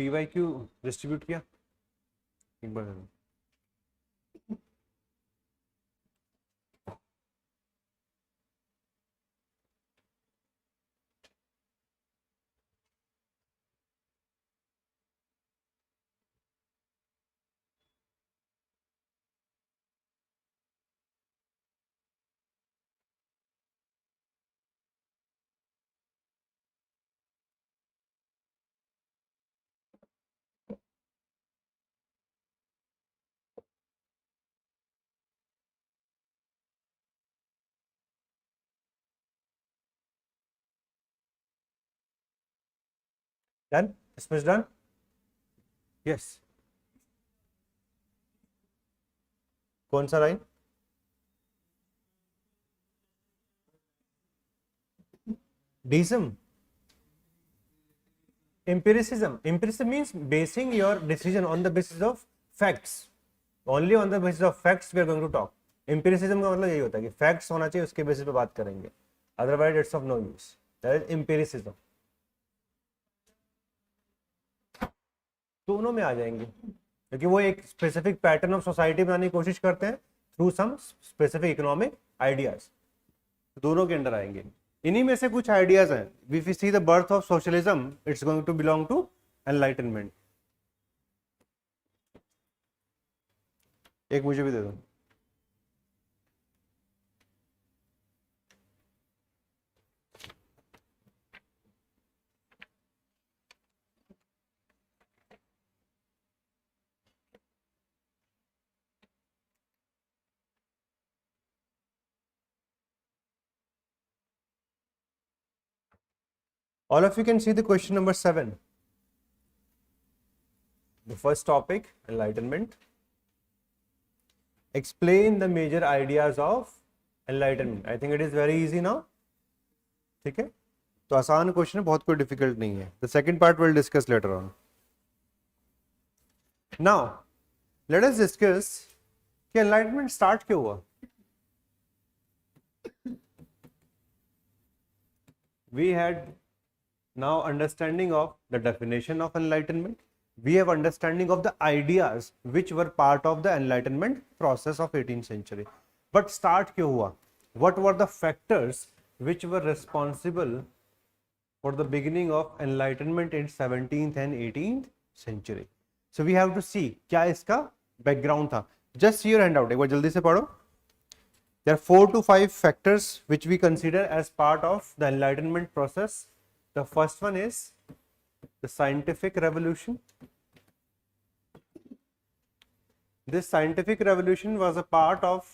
PYQ distribute किया एक बार. Done? Dismiss done? Yes. कौन सा line? Deism. Empiricism. Empiricism means basing your decision on the basis of facts. Only on the basis of facts we are going to talk. Empiricism का मतलब यही होता है कि facts होना चाहिए, उसके basis पे बात करेंगे. Otherwise it's of no use. That is empiricism. दोनों में आ जाएंगे क्योंकि वो एक स्पेसिफिक पैटर्न ऑफ सोसाइटी बनाने की कोशिश करते हैं through some specific economic ideas. दोनों के अंडर आएंगे. इन्हीं में से कुछ आइडियाज हैं. If you see the birth of socialism, it's going to belong to enlightenment. एक मुझे भी दे दो. All of you can see the question number 7. The first topic, Enlightenment. Explain the major ideas of Enlightenment. I think it is very easy now. ठीक है, तो आसान question है, बहुत कोई डिफिकल्ट नहीं है. The second part we'll discuss later on. Now, let us discuss कि Enlightenment start क्यों हुआ. We had now understanding of the definition of Enlightenment. We have understanding of the ideas which were part of the Enlightenment process of 18th century. But start क्यों हुआ? What were the factors which were responsible for the beginning of Enlightenment in 17th and 18th century? So we have to see क्या इसका background था. Just see your handout. एक बार जल्दी से पढ़ो. There are 4 to 5 factors which we consider as part of the Enlightenment process. The first one is the scientific revolution. This scientific revolution was a part of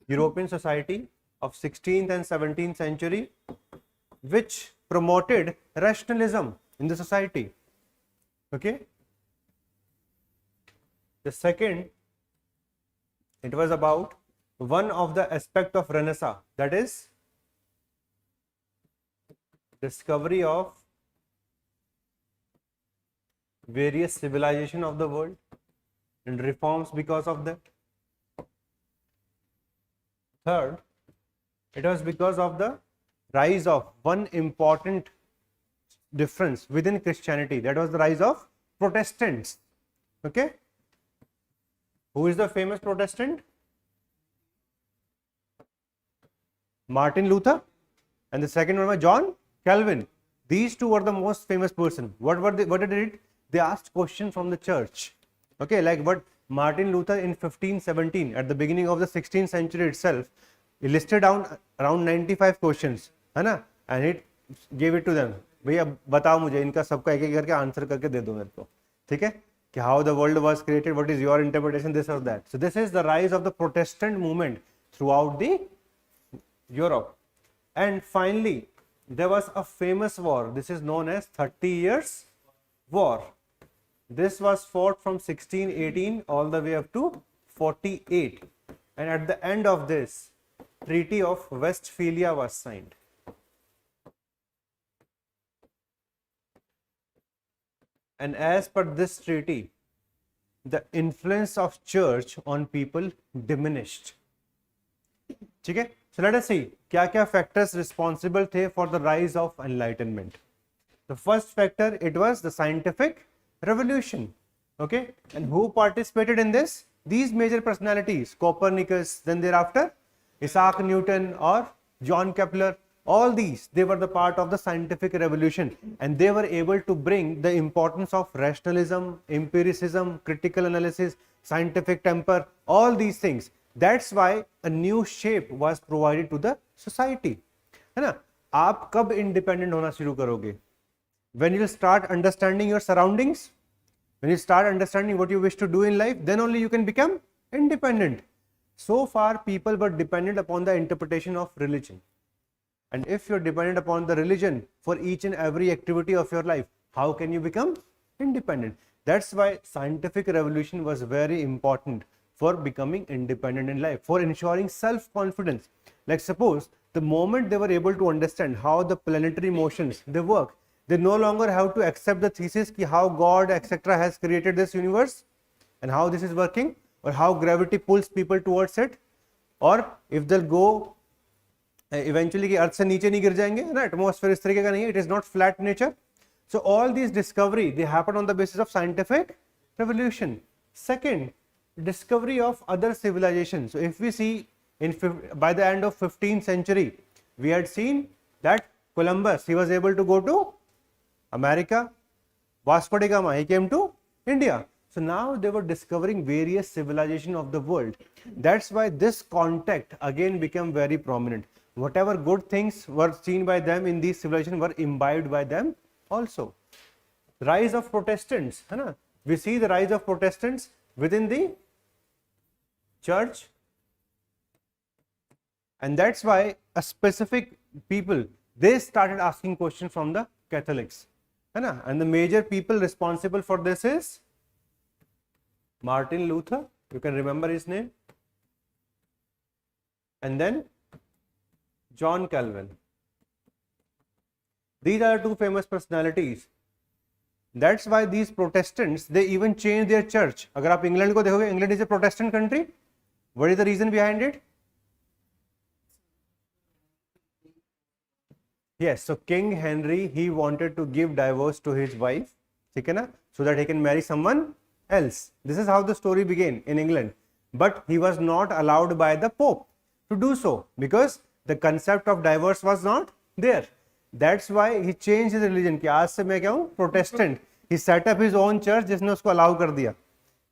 European society of 16th and 17th century, which promoted rationalism in the society. Okay. The second, it was about one of the aspect of Renaissance, that is discovery of various civilization of the world. and reforms because of that. Third, it was because of the rise of one important difference within Christianity, that was the rise of Protestants. Okay, who is the famous Protestant? Martin Luther, and the second one was John Calvin. These two were the most famous person. What did they did? They asked questions from the church. Okay, like what Martin Luther in 1517, at the beginning of the 16th century itself, he listed down around 95 questions, है ना, and it gave it to them. भैया बताओ मुझे इनका सबका एक एक करके आंसर करके दे दो मेरे को, ठीक है, कि how the world was created, what is your interpretation, this or that. So this is the rise of the Protestant movement throughout the Europe. And finally, there was a famous war. This is known as 30 Years' War. This was fought from 1618 all the way up to 48. And at the end of this, Treaty of Westphalia was signed. And as per this treaty, the influence of church on people diminished. ठीक है? So let us see क्या क्या factors responsible थे for the rise of enlightenment. The first factor, it was the scientific revolution. Okay, and who participated in this? These major personalities: Copernicus, then thereafter Isaac Newton or John Kepler. All these, they were the part of the scientific revolution, and they were able to bring the importance of rationalism, empiricism, critical analysis, scientific temper, all these things. That's why a new shape was provided to the society. है ना? आप कब independent होना शुरू करोगे? When you start understanding your surroundings, when you start understanding what you wish to do in life, then only you can become independent. So far, people were dependent upon the interpretation of religion. And if you're dependent upon the religion for each and every activity of your life, how can you become independent? That's why scientific revolution was very important for becoming independent in life, for ensuring self-confidence. Like suppose the moment they were able to understand how the planetary motions they work, they no longer have to accept the thesis ki how God etc. has created this universe and how this is working, or how gravity pulls people towards it, or if they'll go eventually कि अर्थ से नीचे नहीं गिर जाएंगे ना, atmosphere इस तरीके का नहीं है, it is not flat nature. So all these discovery they happen on the basis of scientific revolution. Second, discovery of other civilizations. So if we see by the end of 15th century, we had seen that Columbus, he was able to go to America. Vasco da Gama, he came to India. So now they were discovering various civilizations of the world. That's why this contact again became very prominent. Whatever good things were seen by them in these civilizations were imbibed by them also. Rise of Protestants, है ना? We see the rise of Protestants within the church, and that's why a specific people, they started asking questions from the Catholics, है ना? And the major people responsible for this is Martin Luther, you can remember his name, and then John Calvin. These are two famous personalities. That's why these Protestants, they even changed their church. अगर आप England को देखोगे, England is a Protestant country. What is the reason behind it? Yes, so King Henry, he wanted to give divorce to his wife, ठीक है ना, so that he can marry someone else. This is how the story began in England. But he was not allowed by the Pope to do so because the concept of divorce was not there. That's why he changed his religion कि आज से मैं क्या हूँ Protestant. He set up his own church जिसने उसको allow कर दिया,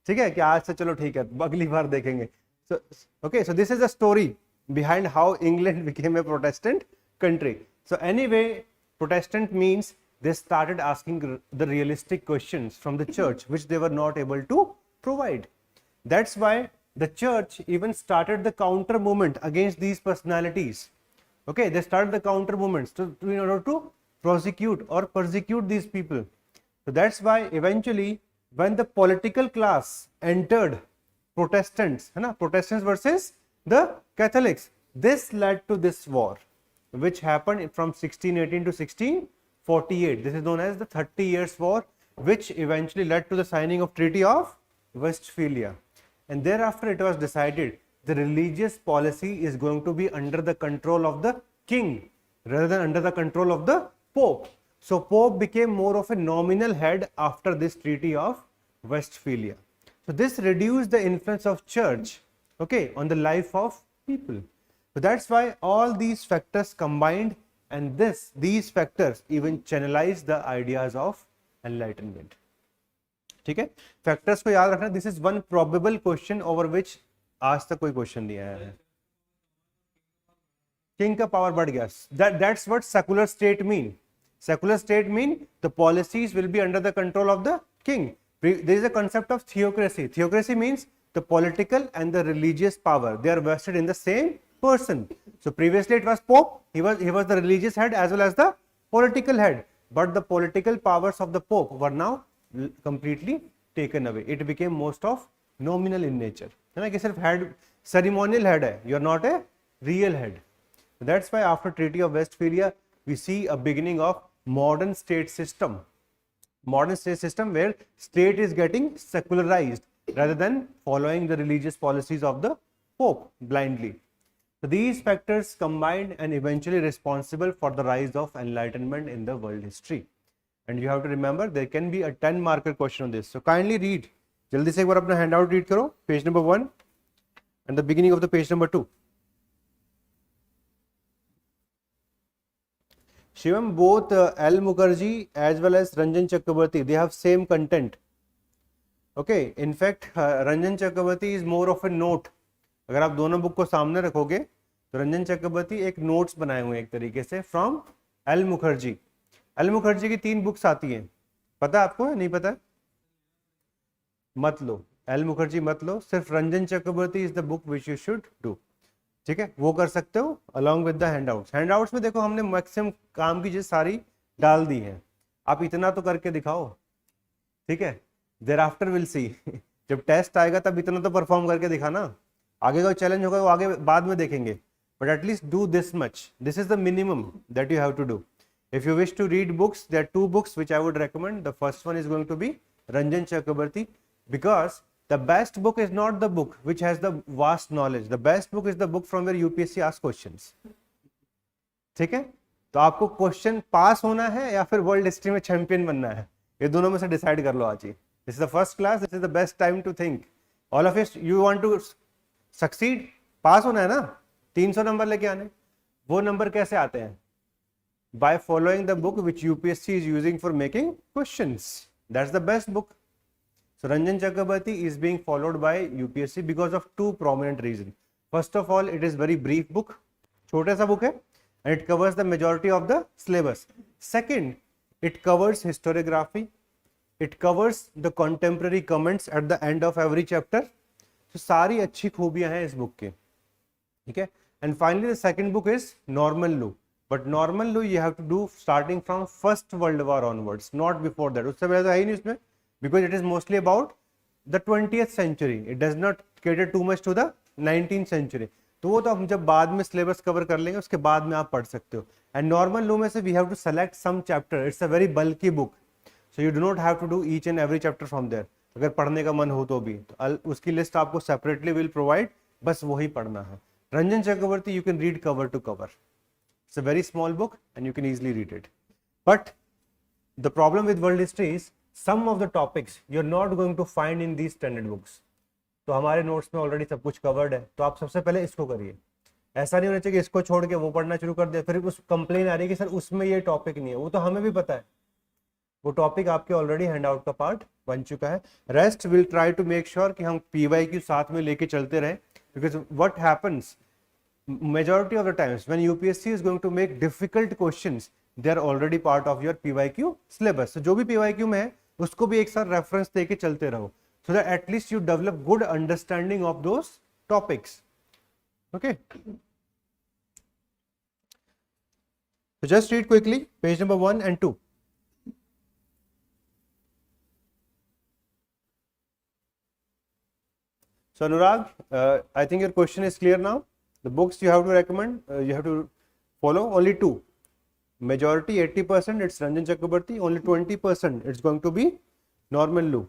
ठीक है, कि आज से चलो ठीक है अगली बार देखेंगे. So okay, so this is the story behind how England became a Protestant country. So anyway, Protestant means they started asking the realistic questions from the church which they were not able to provide. That's why the church even started the counter movement against these personalities. Okay, they started the counter movements in order to prosecute or persecute these people. So that's why eventually when the political class entered Protestants, Protestants versus the Catholics, this led to this war which happened from 1618 to 1648. This is known as the 30 Years' War, which eventually led to the signing of Treaty of Westphalia, and thereafter it was decided the religious policy is going to be under the control of the king rather than under the control of the Pope. So Pope became more of a nominal head after this Treaty of Westphalia. So this reduced the influence of church, okay, on the life of people. So that's why all these factors combined, and these factors even channelize the ideas of enlightenment. ठीक है, factors को याद रखना. This is one probable question over which आज तक कोई question नहीं आया है. किंग का पावर बढ़ गया. That's what secular state mean. Secular state mean the policies will be under the control of the king. There is a concept of theocracy. Theocracy means the political and the religious power, they are vested in the same person. So previously it was Pope, he was the religious head as well as the political head, but the political powers of the Pope were now completely taken away. It became most of nominal in nature. है ना, कि सिर्फ head, ceremonial head है, you are not a real head. So that's why after Treaty of Westphalia we see a beginning of modern state system where state is getting secularized rather than following the religious policies of the Pope blindly. So these factors combined and eventually responsible for the rise of enlightenment in the world history. And you have to remember there can be a 10 marker question on this. So kindly read. जल्दी से एक बार अपना handout read करो, page number 1 and the beginning of the page number 2. Shivam, both L. Mukherjee as well as Ranjan Chakrabarty, they have same content. Okay, in fact, Ranjan Chakrabarty is more of a note. अगर आप दोनों book को सामने रखोगे तो रंजन चक्रवर्ती एक notes बनाए हुए हैं एक तरीके से from L Mukherjee. L Mukherjee की 3 बुक्स आती हैं, पता है आपको? नहीं पता? मत लो, एल मुखर्जी मत लो, सिर्फ Ranjan Chakravarti is the book which you should do. ठीक है, वो कर सकते हो along with the handouts. Handouts में देखो हमने मैक्सिमम काम की चीज सारी डाल दी है, आप इतना तो करके दिखाओ. ठीक है, देयर आफ्टर विल सी. जब टेस्ट आएगा तब इतना तो परफॉर्म करके दिखाना. आगे का चैलेंज होगा वो आगे बाद में देखेंगे, but at least do this much. This is the minimum that you have to do. If you wish to read books, there are 2 books which I would recommend. The first one is going to be Ranjan Chakrabarty, because the best book is not the book which has the vast knowledge. The best book is the book from where UPSC asks questions. ठीक है, तो आपको question पास होना है या फिर world history में champion बनना है, ये दोनों में से डिसाइड कर लो आज ही. This is the first class, this is the best time to think. All of it you want to succeed, pass होना है ना, 300 नंबर लेके आने. वो नंबर कैसे आते हैं? By following the book which UPSC is using for making questions. That's the best book. So Ranjan Chakrabarty is being followed by UPSC because of 2 prominent reasons. First of all, it is very brief book, छोटा सा book है, and it covers the majority of the syllabus. Second, it covers historiography, it covers the contemporary comments at the end of every chapter. So सारी अच्छी खूबियां हैं इस book के. ठीक है, and finally the second book is Norman Law. But normal law you have to do starting from First World War onwards, not before that. उससे पहले तो है ही नहीं उसमें, because it is mostly about the 20th century. It does not cater too much to the 19th century. तो वो तो हम जब बाद में सिलेबस कवर कर लेंगे उसके बाद में आप पढ़ सकते हो. एंड नॉर्मल लॉ में से we have to select some chapter. It's a very bulky book, so you do not have to do each and every chapter from there. अगर पढ़ने का मन हो तो भी तो उसकी लिस्ट आपको सेपरेटली विल प्रोवाइड, बस वही पढ़ना है. Ranjan Chakravarti you can read cover to cover. It's a very small book and you can easily read it. But the problem with world history is some of the topics you're not going to find in these standard books. तो हमारे notes में already सब कुछ covered है, तो आप सबसे पहले इसको करिए. ऐसा नहीं होना चाहिए कि इसको छोड़ के वो पढ़ना शुरू कर दिया, फिर उस कंप्लेन आ रही है कि सर उसमें ये टॉपिक नहीं है. वो तो हमें भी पता है, वो टॉपिक आपके ऑलरेडी हैंडआउट का पार्ट बन चुका है. Rest will try to make sure कि हम PYQ साथ में लेके चलते रहें, because what happens majority of the times when UPSC is going to make difficult questions, they are already part of your PYQ syllabus. So जो भी PYQ में है उसको भी एक साथ रेफरेंस देके चलते रहो, so that at least you develop good understanding of those topics. Okay, so just read quickly page number 1 and 2. So Anurag, I think your question is clear now. The books you have to recommend, you have to follow only 2. Majority 80% it's Ranjan Chakrabarty, only 20% it's going to be Norman Law.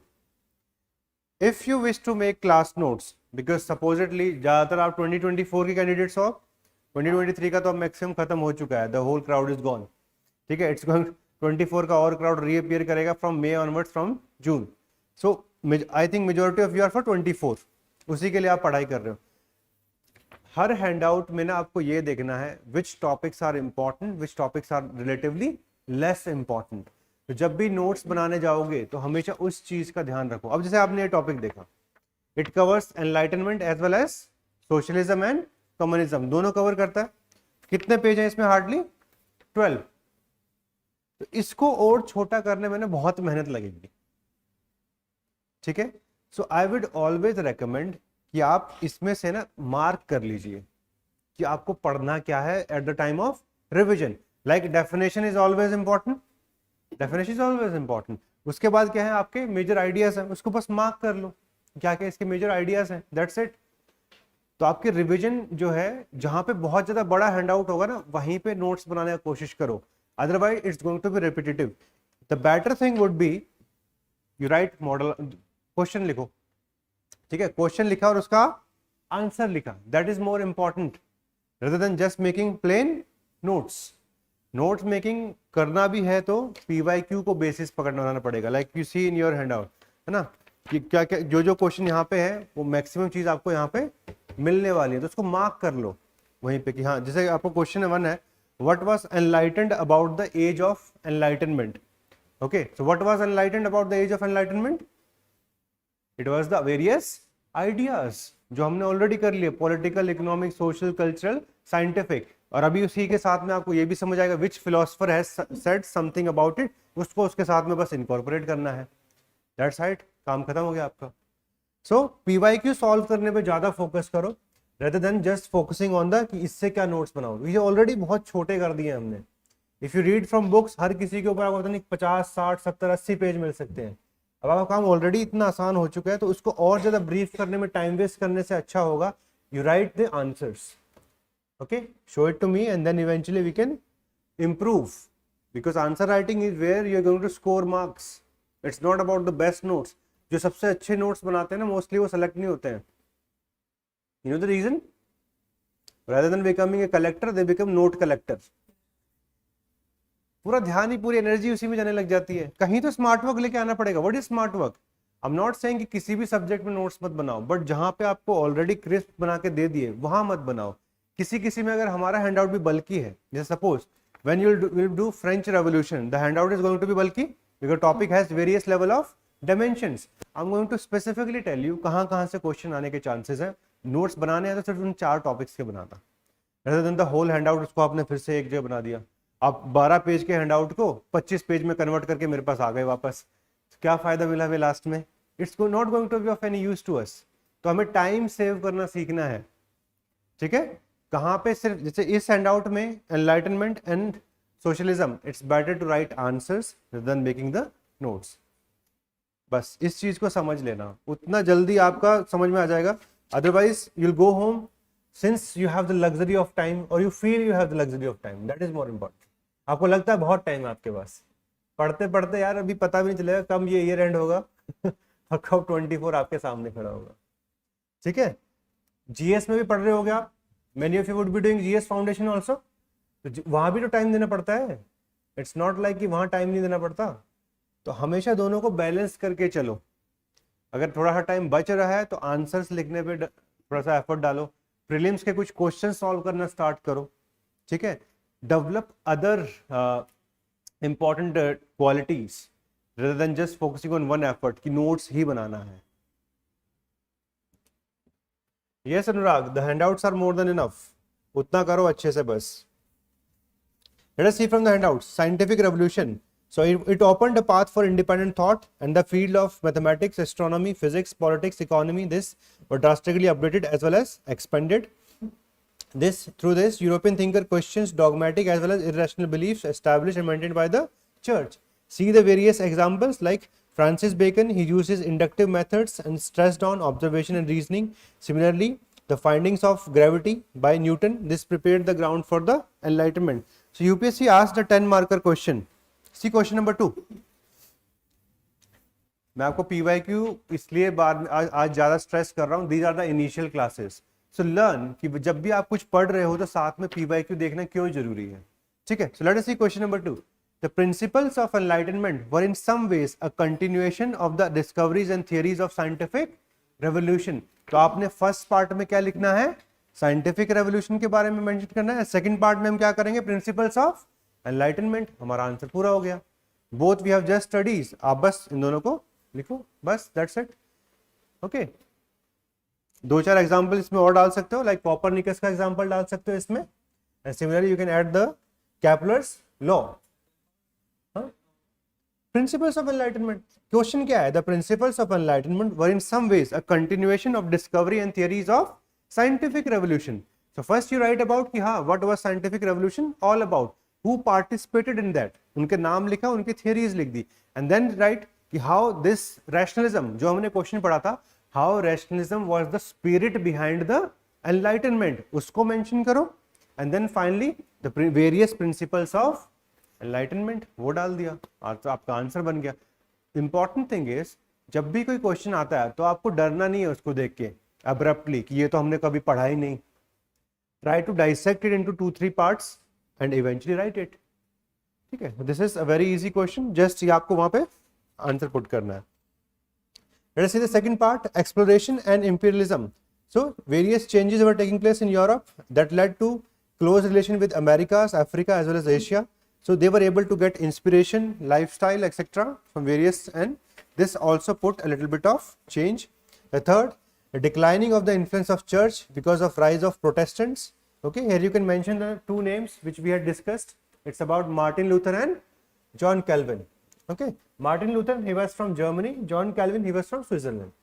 If you wish to make class notes, because supposedly ज़्यादातर आप 2024 के candidates हो, 2023 का तो अब maximum खत्म हो चुका है, the whole crowd is gone, ठीक है, इट्स गोइंग 24 का और क्राउड रीअपियर करेगा from May onwards from June, so I think majority of you are for 24, उसी के लिए आप पढ़ाई कर रहे हो। हर हैंडआउट में ना आपको ये देखना है which topics are important, which topics are relatively less important. तो जब भी नोट्स बनाने जाओगे तो हमेशा उस चीज का ध्यान रखो। अब जैसे आपने ये टॉपिक देखा, it covers enlightenment as well as socialism and communism, दोनों कवर करता है। कितने पेज हैं इसमें? हार्डली 12। तो इसको और छोटा करने में ना बहुत मेहनत लगेगी, ठीक है। सो आई वुड ऑलवेज रेकमेंड कि आप इसमें से ना मार्क कर लीजिए कि आपको पढ़ना क्या है at the time of revision. Like definition is always important, definition is always important. उसके बाद क्या है, आपके मेजर आइडियाज हैं, उसको बस मार्क कर लो क्या क्या इसके मेजर आइडियाज हैं, दैट्स इट। तो आपके रिवीजन जो है, जहां पे बहुत ज्यादा बड़ा हैंडआउट होगा ना, वहीं पे नोट्स बनाने की कोशिश करो, otherwise it's going to be repetitive. The better thing would be you write model, question लिखो, ठीक है, क्वेश्चन लिखा और उसका आंसर लिखा, that is more important rather than just making plain notes. Notes making करना भी है तो पीवाईक्यू को बेसिस पकड़ना पड़ेगा, like you see in your handout, है ना, कि क्या क्या जो जो क्वेश्चन यहाँ पे है वो मैक्सिमम चीज आपको यहाँ पे मिलने वाली है, तो उसको मार्क कर लो वहीं पे कि हाँ, जैसे आपको क्वेश्चन 1 है, what was enlightened about the age of enlightenment. Okay, so what was enlightened about the age of enlightenment? It was the various ideas जो हमने ऑलरेडी कर लिए, political, economic, social, cultural, scientific. और अभी उसी के साथ में आपको ये भी समझ आएगा which philosopher has said something about it, उसको उसके साथ में बस इनकॉर्पोरेट करना है, दैट्स राइट, काम खत्म हो गया आपका। सो पीवाईक्यू सॉल्व करने पे ज्यादा फोकस करो rather than just focusing on the कि इससे क्या नोट्स बनाओ। ये ऑलरेडी बहुत छोटे कर दिए हमने। If you read from books, हर किसी के ऊपर आपको पता नहीं 50, 60, 70, 80 पेज मिल सकते हैं। अब आपका काम ऑलरेडी इतना आसान हो चुका है, तो उसको और ज्यादा ब्रीफ करने में टाइम वेस्ट करने से अच्छा होगा you right the answers, okay, show it to me and then eventually we can improve, because answer writing is where you are going to score marks. It's not about the best notes. जो सबसे अच्छे notes बनाते हैं ना, mostly वो select नहीं होते हैं। You know the reason? Rather than becoming a collector, they become note collector. पूरा ध्यान ही, पूरी एनर्जी उसी में जाने लग जाती है। कहीं तो स्मार्ट वर्क लेके आना पड़ेगा। What is smart work? I am not saying कि किसी भी सब्जेक्ट में नोट्स मत बनाओ, बट जहां पे आपको ऑलरेडी क्रिस्प बना के दे दिए वहां मत बनाओ। किसी किसी में अगर हमारा हैंडआउट भी बल्कि है, जैसे suppose when you will do French revolution, the handout is going to be बल्कि, because topic has various level of dimensions. I am going to specifically tell you कहां से क्वेश्चन आने के चांसेस है। नोट्स बनाने हैं तो सिर्फ उन 4 टॉपिक्स के बनाना, rather than the whole handout उसको आपने फिर से एक जगह बना दिया। आप 12 पेज के हैंडआउट को 25 पेज में कन्वर्ट करके मेरे पास आ गए वापस, तो क्या फायदा मिला हमें लास्ट में? It's not going to be of any use to us. तो हमें टाइम सेव करना सीखना है, ठीक है। कहाँ पे सिर्फ जैसे इस हैंडआउट में enlightenment and socialism, it's better to write answers than making the notes. बस इस चीज को समझ लेना, उतना जल्दी आपका समझ में आ जाएगा। Otherwise you will go home since you have the luxury of time, और you feel you have the luxury of time, that is more important. आपको लगता है बहुत टाइम है आपके पास, पढ़ते पढ़ते यार अभी पता भी नहीं चलेगा कब ये ईयर एंड होगा और कब 24 आपके सामने खड़ा होगा, ठीक है। जीएस में भी पढ़ रहे होगे आप, many of you would be doing GS foundation also, तो वहां भी तो टाइम देना पड़ता है। इट्स नॉट लाइक कि वहां टाइम नहीं देना पड़ता। तो हमेशा दोनों को बैलेंस करके चलो। अगर थोड़ा सा टाइम बच रहा है तो आंसर्स लिखने पे थोड़ा सा एफर्ट डालो, प्रीलिम्स के कुछ क्वेश्चन सॉल्व करना स्टार्ट करो, ठीक है। Develop other important qualities rather than just focusing on one effort कि नोट्स ही बनाना है। Yes, Anurag, the handouts are more than enough. उतना करो अच्छे से बस। Let us see from the handouts. Scientific revolution. So it opened a path for independent thought, and the field of mathematics, astronomy, physics, politics, economy, this were drastically updated as well as expanded. Through this, European thinker questions dogmatic as well as irrational beliefs established and maintained by the church. See the various examples like Francis Bacon, he uses inductive methods and stressed on observation and reasoning. Similarly, the findings of gravity by Newton, this prepared the ground for the Enlightenment. So UPSC asked a 10 marker question. See question number 2. मैं आपको PYQ इसलिए आज ज़्यादा stress कर रहा हूँ, these are the initial classes. So learn कि जब भी आप कुछ पढ़ रहे हो तो साथ में PYQ देखना क्यों जरूरी है. ठीक है. So let us see question number 2. The principles of enlightenment were in some ways a continuation of the discoveries and theories of scientific revolution. तो आपने फर्स्ट पार्ट में क्या लिखना है, साइंटिफिक रेवोल्यूशन के बारे में मेंशन करना है. सेकंड पार्ट में हम क्या करेंगे, प्रिंसिपल्स ऑफ एनलाइटनमेंट. हमारा आंसर पूरा हो गया. Both we have just studies. आप बस इन दोनों को लिखो, बस दैट्स इट. ओके. दो चार एग्जांपल इसमें और डाल सकते हो, लाइक कॉपरनिकस का एग्जांपल डाल सकते हो इसमें. And similarly you can add the Kepler's law. Principles of enlightenment. Question क्या है? The principles of enlightenment were in some ways a continuation of discovery and theories of scientific revolution. So first you write about कि हाँ, what was scientific revolution all about? Who participated in that? उनके नाम लिखा, उनकी theories लिख दी. And then write कि how this rationalism, जो हमने question पढ़ा था, how rationalism was the spirit behind the enlightenment, उसको mention करो. And then finally the various principles of enlightenment वो डाल दिया और तो आपका आंसर बन गया. इंपॉर्टेंट थिंग इज, जब भी कोई क्वेश्चन आता है तो आपको डरना नहीं है उसको देख के अब्रप्टली कि ये तो हमने कभी पढ़ा ही नहीं. Try to dissect it into 2-3 parts and eventually write it. ठीक है. This is a very easy question, just ये आपको वहां पे आंसर पुट करना है. Let us see the second part, exploration and imperialism. So various changes were taking place in Europe that led to close relation with Americas, Africa as well as Asia. So they were able to get inspiration, lifestyle, etc. from various, and this also put a little bit of change. The third, the declining of the influence of church because of rise of Protestants. Okay, here you can mention the two names which we had discussed. It's about Martin Luther and John Calvin. Okay, Martin Luther, he was from Germany. John Calvin, he was from Switzerland.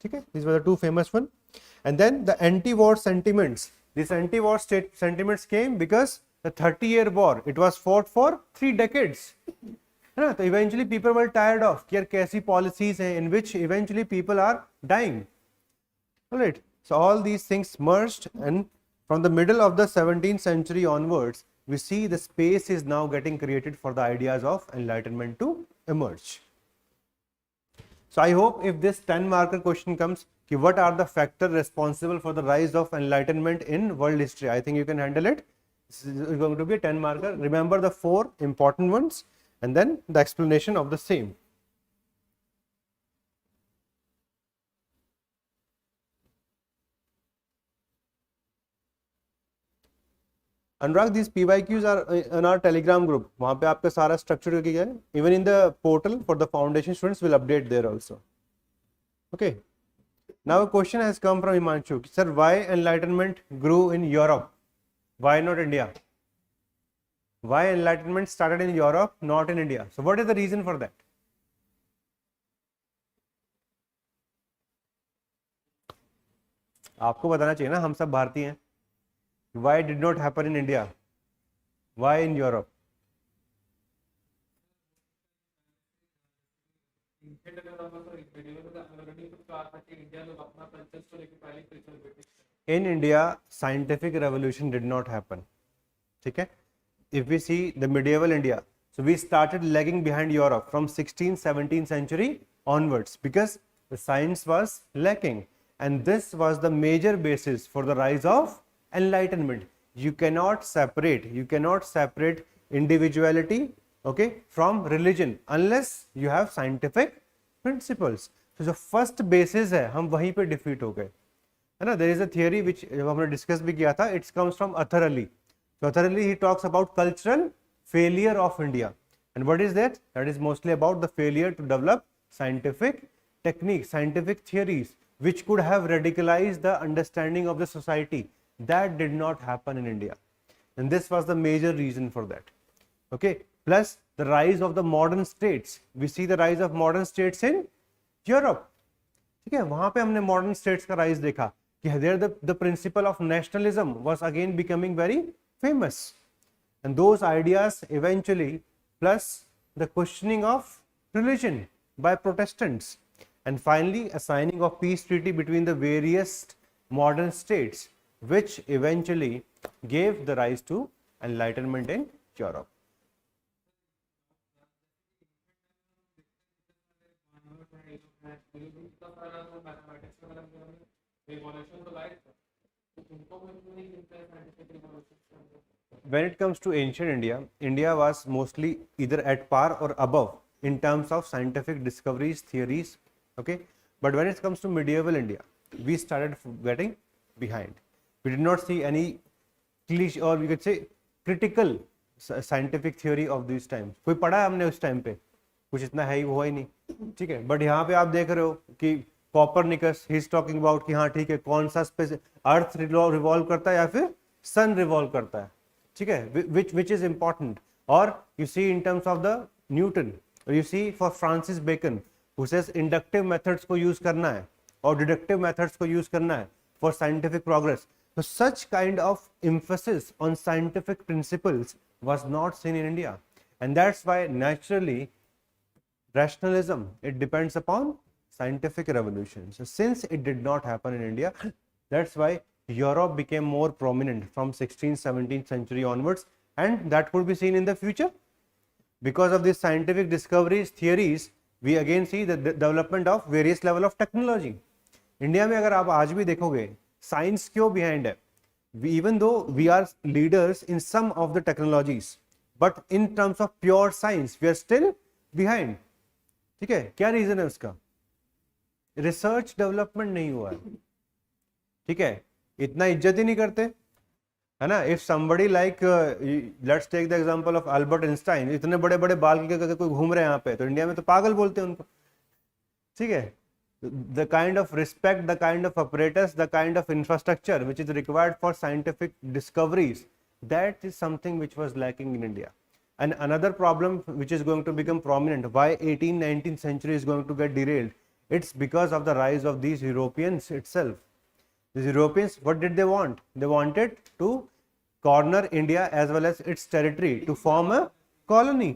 Okay, these were the two famous ones. And then the anti-war sentiments. These anti-war sentiments came because the 30-year war, it was fought for 3 decades. है ना. तो eventually people were tired of कि यार कैसी policies हैं in which eventually people are dying. Alright. So all these things merged, and from the middle of the 17th century onwards, we see the space is now getting created for the ideas of enlightenment to emerge. So I hope if this 10 marker question comes, कि what are the factors responsible for the rise of enlightenment in world history, I think you can handle it. This is going to be a 10 marker. Remember the 4 important ones and then the explanation of the same. Anurag, these PYQs are in our Telegram group. वहाँ पे आपका सारा structure किया है. Even in the portal for the foundation students will update there also. Okay. Now a question has come from Himanshu. Sir, why enlightenment grew in Europe? Why not India? Why enlightenment started in Europe, not in India? So what is the reason for that? आपको बताना चाहिए ना, हम सब भारतीय हैं. Why did not happen in India? Why in Europe? In India, scientific revolution did not happen. ठीक है. If we see the medieval India, so we started lagging behind Europe from 16th, 17th century onwards because the science was lacking, and this was the major basis for the rise of enlightenment. You cannot separate individuality, okay, from religion unless you have scientific principles. So the first basis है, हम वहीं पे defeat हो गए, है ना. There is a theory which हमने discuss भी किया था. It comes from Atharali. So Atharali, he talks about cultural failure of India. And what is that? That is mostly about the failure to develop scientific techniques, scientific theories, which could have radicalized the understanding of the society. That did not happen in India. And this was the major reason for that. Okay. Plus the rise of the modern states. We see the rise of modern states in Europe. ठीक है. वहाँ पे हमने modern states का rise देखा कि there the principle of nationalism was again becoming very famous, and those ideas eventually, plus the questioning of religion by Protestants, and finally a signing of peace treaty between the various modern states, which eventually gave the rise to enlightenment in Europe. When it comes to ancient India, India was mostly either at par or above in terms of scientific discoveries, theories, okay. But when it comes to medieval India, we started getting behind. We did not see any cliche, or we could say critical scientific theory of these times. कोई पढ़ा है हमने उस time पे? कुछ इतना है ही, वो है नहीं, ठीक है. बट यहाँ पे आप देख रहे हो कि Copernicus he is talking about कि हाँ ठीक है, कौन सा स्पेस अर्थ रिवॉल्व करता है या फिर सन रिवॉल्व करता है, ठीक है, विच इज इंपॉर्टेंट. और you see in terms of the Newton, you see for Francis Bacon who says inductive methods को यूज करना है और डिडक्टिव मेथड्स को यूज करना है for scientific progress. So such kind of emphasis on scientific principles was not seen in India, and that's why naturally rationalism, it depends upon scientific revolution. So since it did not happen in India, that's why Europe became more prominent from 16th 17th century onwards, and that could be seen in the future. Because of these scientific discoveries, theories, we again see the development of various level of technology. India में अगर आप आज भी देखोगे science क्यों behind है? Even though we are leaders in some of the technologies, but in terms of pure science we are still behind. ठीक है, क्या रीजन है उसका? रिसर्च डेवलपमेंट नहीं हुआ है, ठीक है, इतना इज्जत ही नहीं करते, है ना. If somebody like let's take the example of Albert Einstein, इतने बड़े बड़े बाल के कोई घूम रहे हैं यहाँ पे, तो इंडिया में तो पागल बोलते हैं उनको, ठीक है. The kind of respect, the kind of apparatus, the kind of infrastructure which is required for scientific discoveries, that is something which was lacking in India. And another problem which is going to become prominent, why 18th 19th century is going to get derailed, it's because of the rise of these Europeans itself. These Europeans, what did they want? They wanted to corner India as well as its territory to form a colony.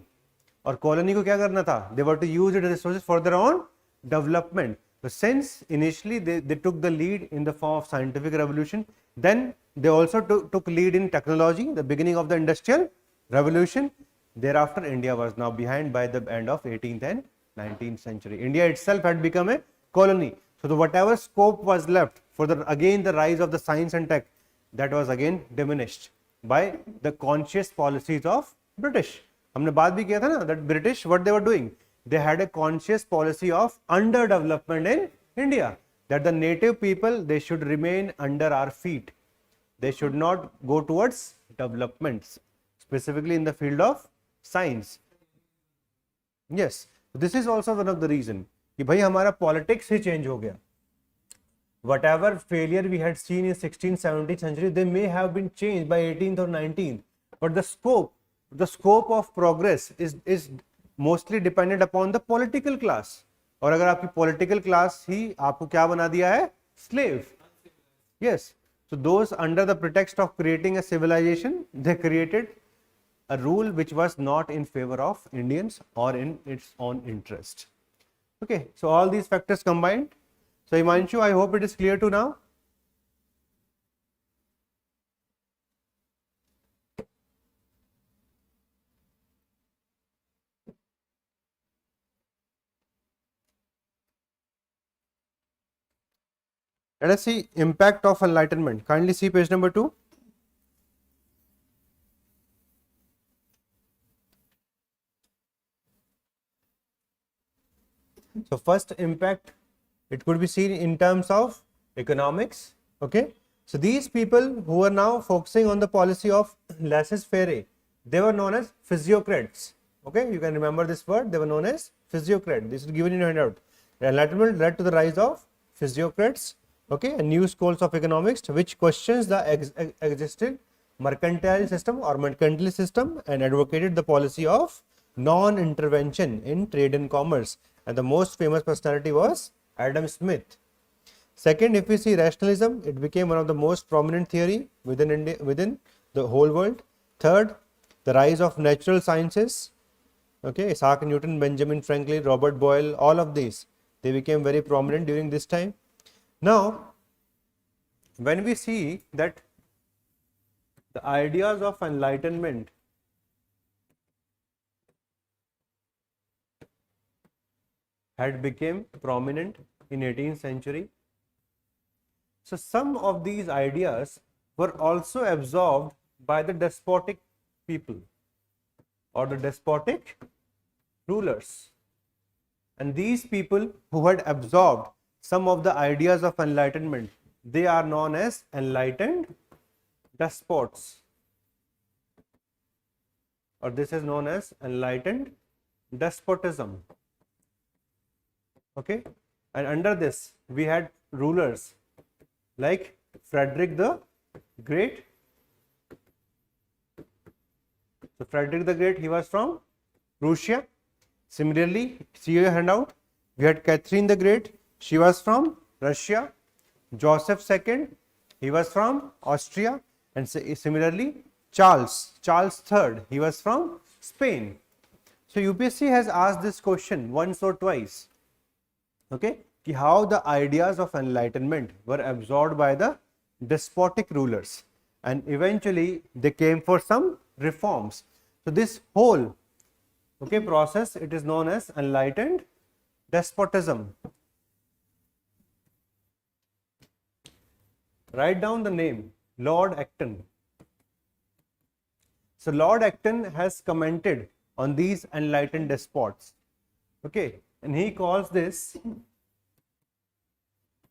और colony को क्या करना था? They were to use its resources for their own development. So since initially they took the lead in the form of scientific revolution, then they also took lead in technology, the beginning of the industrial revolution. Thereafter India was now behind by the end of 18th and 19th century. India itself had become a colony. So the whatever scope was left for the again the rise of the science and tech, that was again diminished by the conscious policies of British. हमने बात भी किया था ना, that British what they were doing, they had a conscious policy of underdevelopment in India, that the native people, they should remain under our feet, they should not go towards developments, specifically in the field of science. Yes, this is also one of the reason कि भाई हमारा politics ही change हो गया. Whatever failure we had seen in 16th 17th century, they may have been changed by 18th or 19th, but the scope of progress is mostly dependent upon the political class. और अगर आपकी political class ही आपको क्या बना दिया है? Slave. Yes, so those under the pretext of creating a civilization, they created a rule which was not in favour of Indians और in its own interest. Okay, so all these factors combined. So Himanshu, I hope it is clear to now. Let us see impact of enlightenment. Kindly see page number 2. So first impact, it could be seen in terms of economics. Okay, so these people who are now focusing on the policy of laissez-faire, they were known as physiocrats. Okay, you can remember this word, they were known as physiocrats. This is given in your handout. Enlightenment led to the rise of physiocrats. Okay, a new schools of economics which questions the existing mercantile system or mercantilist system and advocated the policy of non-intervention in trade and commerce. And the most famous personality was Adam Smith. Second, if we see rationalism, it became one of the most prominent theory within India, within the whole world. Third, the rise of natural sciences. Okay, Isaac Newton, Benjamin Franklin, Robert Boyle, all of these, they became very prominent during this time. Now, when we see that the ideas of enlightenment had become prominent in 18th century. So some of these ideas were also absorbed by the despotic people or the despotic rulers. And these people who had absorbed some of the ideas of enlightenment, they are known as enlightened despots, or this is known as enlightened despotism. Okay, and under this we had rulers like Frederick the Great. So Frederick the Great, he was from Prussia. Similarly, see your handout, we had Catherine the Great, she was from Russia. Joseph II, he was from Austria. And similarly, Charles III, he was from Spain. So UPSC has asked this question once or twice, okay, ki how the ideas of enlightenment were absorbed by the despotic rulers, and eventually they came for some reforms. So this whole, okay, process, it is known as enlightened despotism. Write down the name, Lord Acton. So Lord Acton has commented on these enlightened despots, okay, and he calls this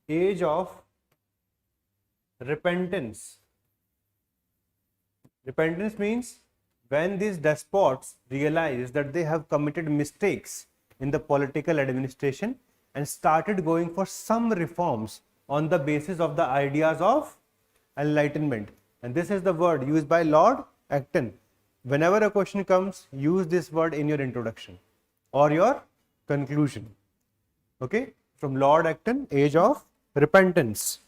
age of repentance. Repentance means when these despots realize that they have committed mistakes in the political administration and started going for some reforms on the basis of the ideas of enlightenment. And this is the word used by Lord Acton. Whenever a question comes, use this word in your introduction or your conclusion. Okay, from Lord Acton, age of repentance.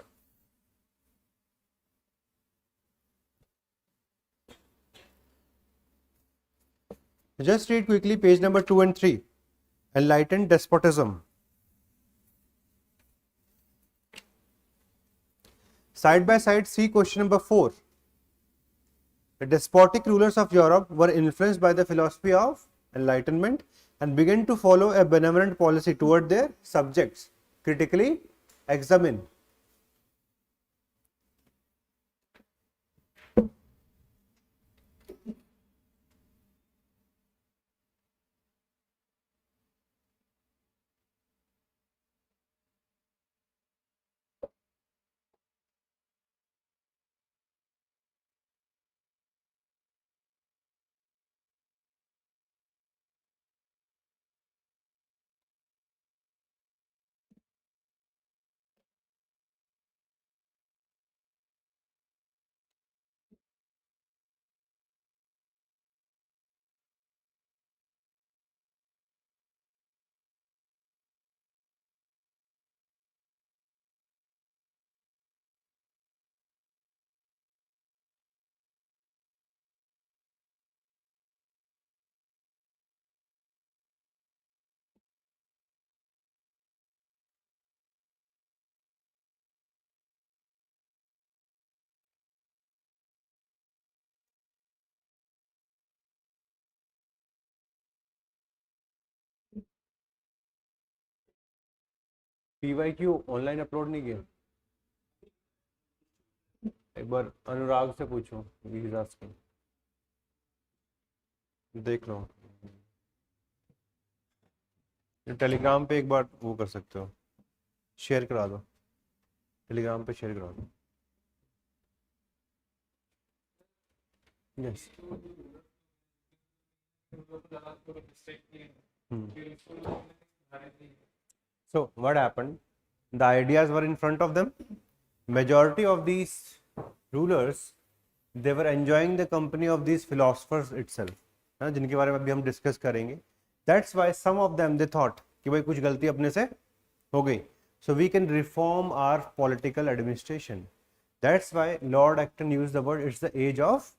Just read quickly page number 2 and 3. Enlightened despotism. Side by side, see question number 4. The despotic rulers of Europe were influenced by the philosophy of enlightenment and began to follow a benevolent policy toward their subjects. Critically examine. PYQ online upload नहीं किया, एक बार अनुराग से पूछो, देख लो, Telegram पे एक बार वो कर सकते हो, शेयर करा दो, टेलीग्राम पे शेयर करा दो. Yes. So what happened? The ideas were in front of them. Majority of these rulers, they were enjoying the company of these philosophers itself, जिनके बारे में अभी हम डिस्कस करेंगे. That's why some of them they thought कि भाई कुछ गलती अपने से हो गई. So we can reform our political administration. That's why Lord Acton used the word, it's the age of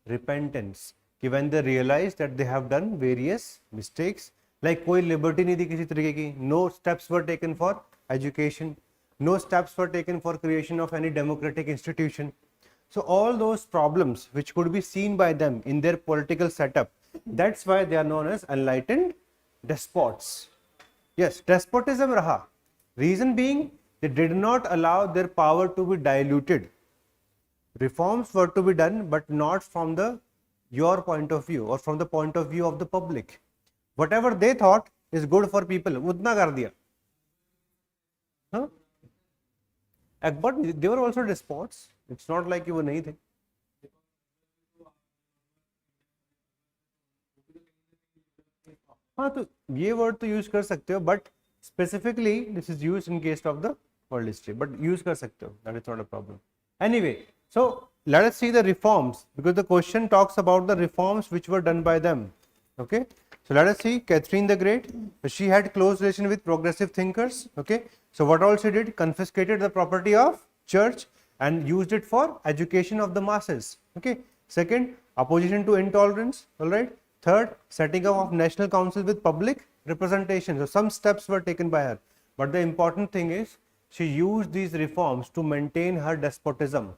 repentance. कि when they realized that they have done various mistakes, like कोई liberty नहीं थी किसी तरीके की, no steps were taken for education, no steps were taken for creation of any democratic institution. So all those problems which could be seen by them in their political setup, that's why they are known as enlightened despots. Yes, despotism raha. Reason being, they did not allow their power to be diluted. Reforms were to be done, but not from the your point of view or from the point of view of the public. Whatever they thought is good for people, utna kar diya. Huh? But they were also despots. It's not like you were nahi the. हाँ तो ये word तो use कर सकते हो but specifically this is use in case of the world history but use कर सकते हो that is not a problem anyway so let us see the reforms because the question talks about the reforms which were done by them. Okay, so let us see Catherine the Great. She had close relation with progressive thinkers. Okay, so what all she did? Confiscated the property of church and used it for education of the masses. Okay, second, opposition to intolerance. All right. Third, setting up of national council with public representation. So some steps were taken by her, but the important thing is she used these reforms to maintain her despotism.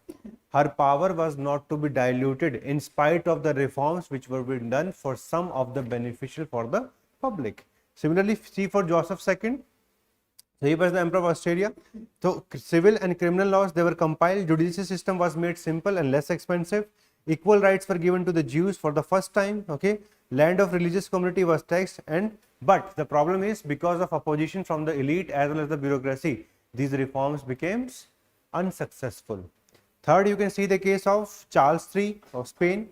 Her power was not to be diluted in spite of the reforms which were being done for some of the beneficial for the public. Similarly, see for Joseph II, so he was the emperor of Austria. So civil and criminal laws, they were compiled. Judicial system was made simple and less expensive. Equal rights were given to the Jews for the first time. Okay, land of religious community was taxed, and but the problem is because of opposition from the elite as well as the bureaucracy, these reforms became unsuccessful. Third, you can see the case of Charles III of Spain.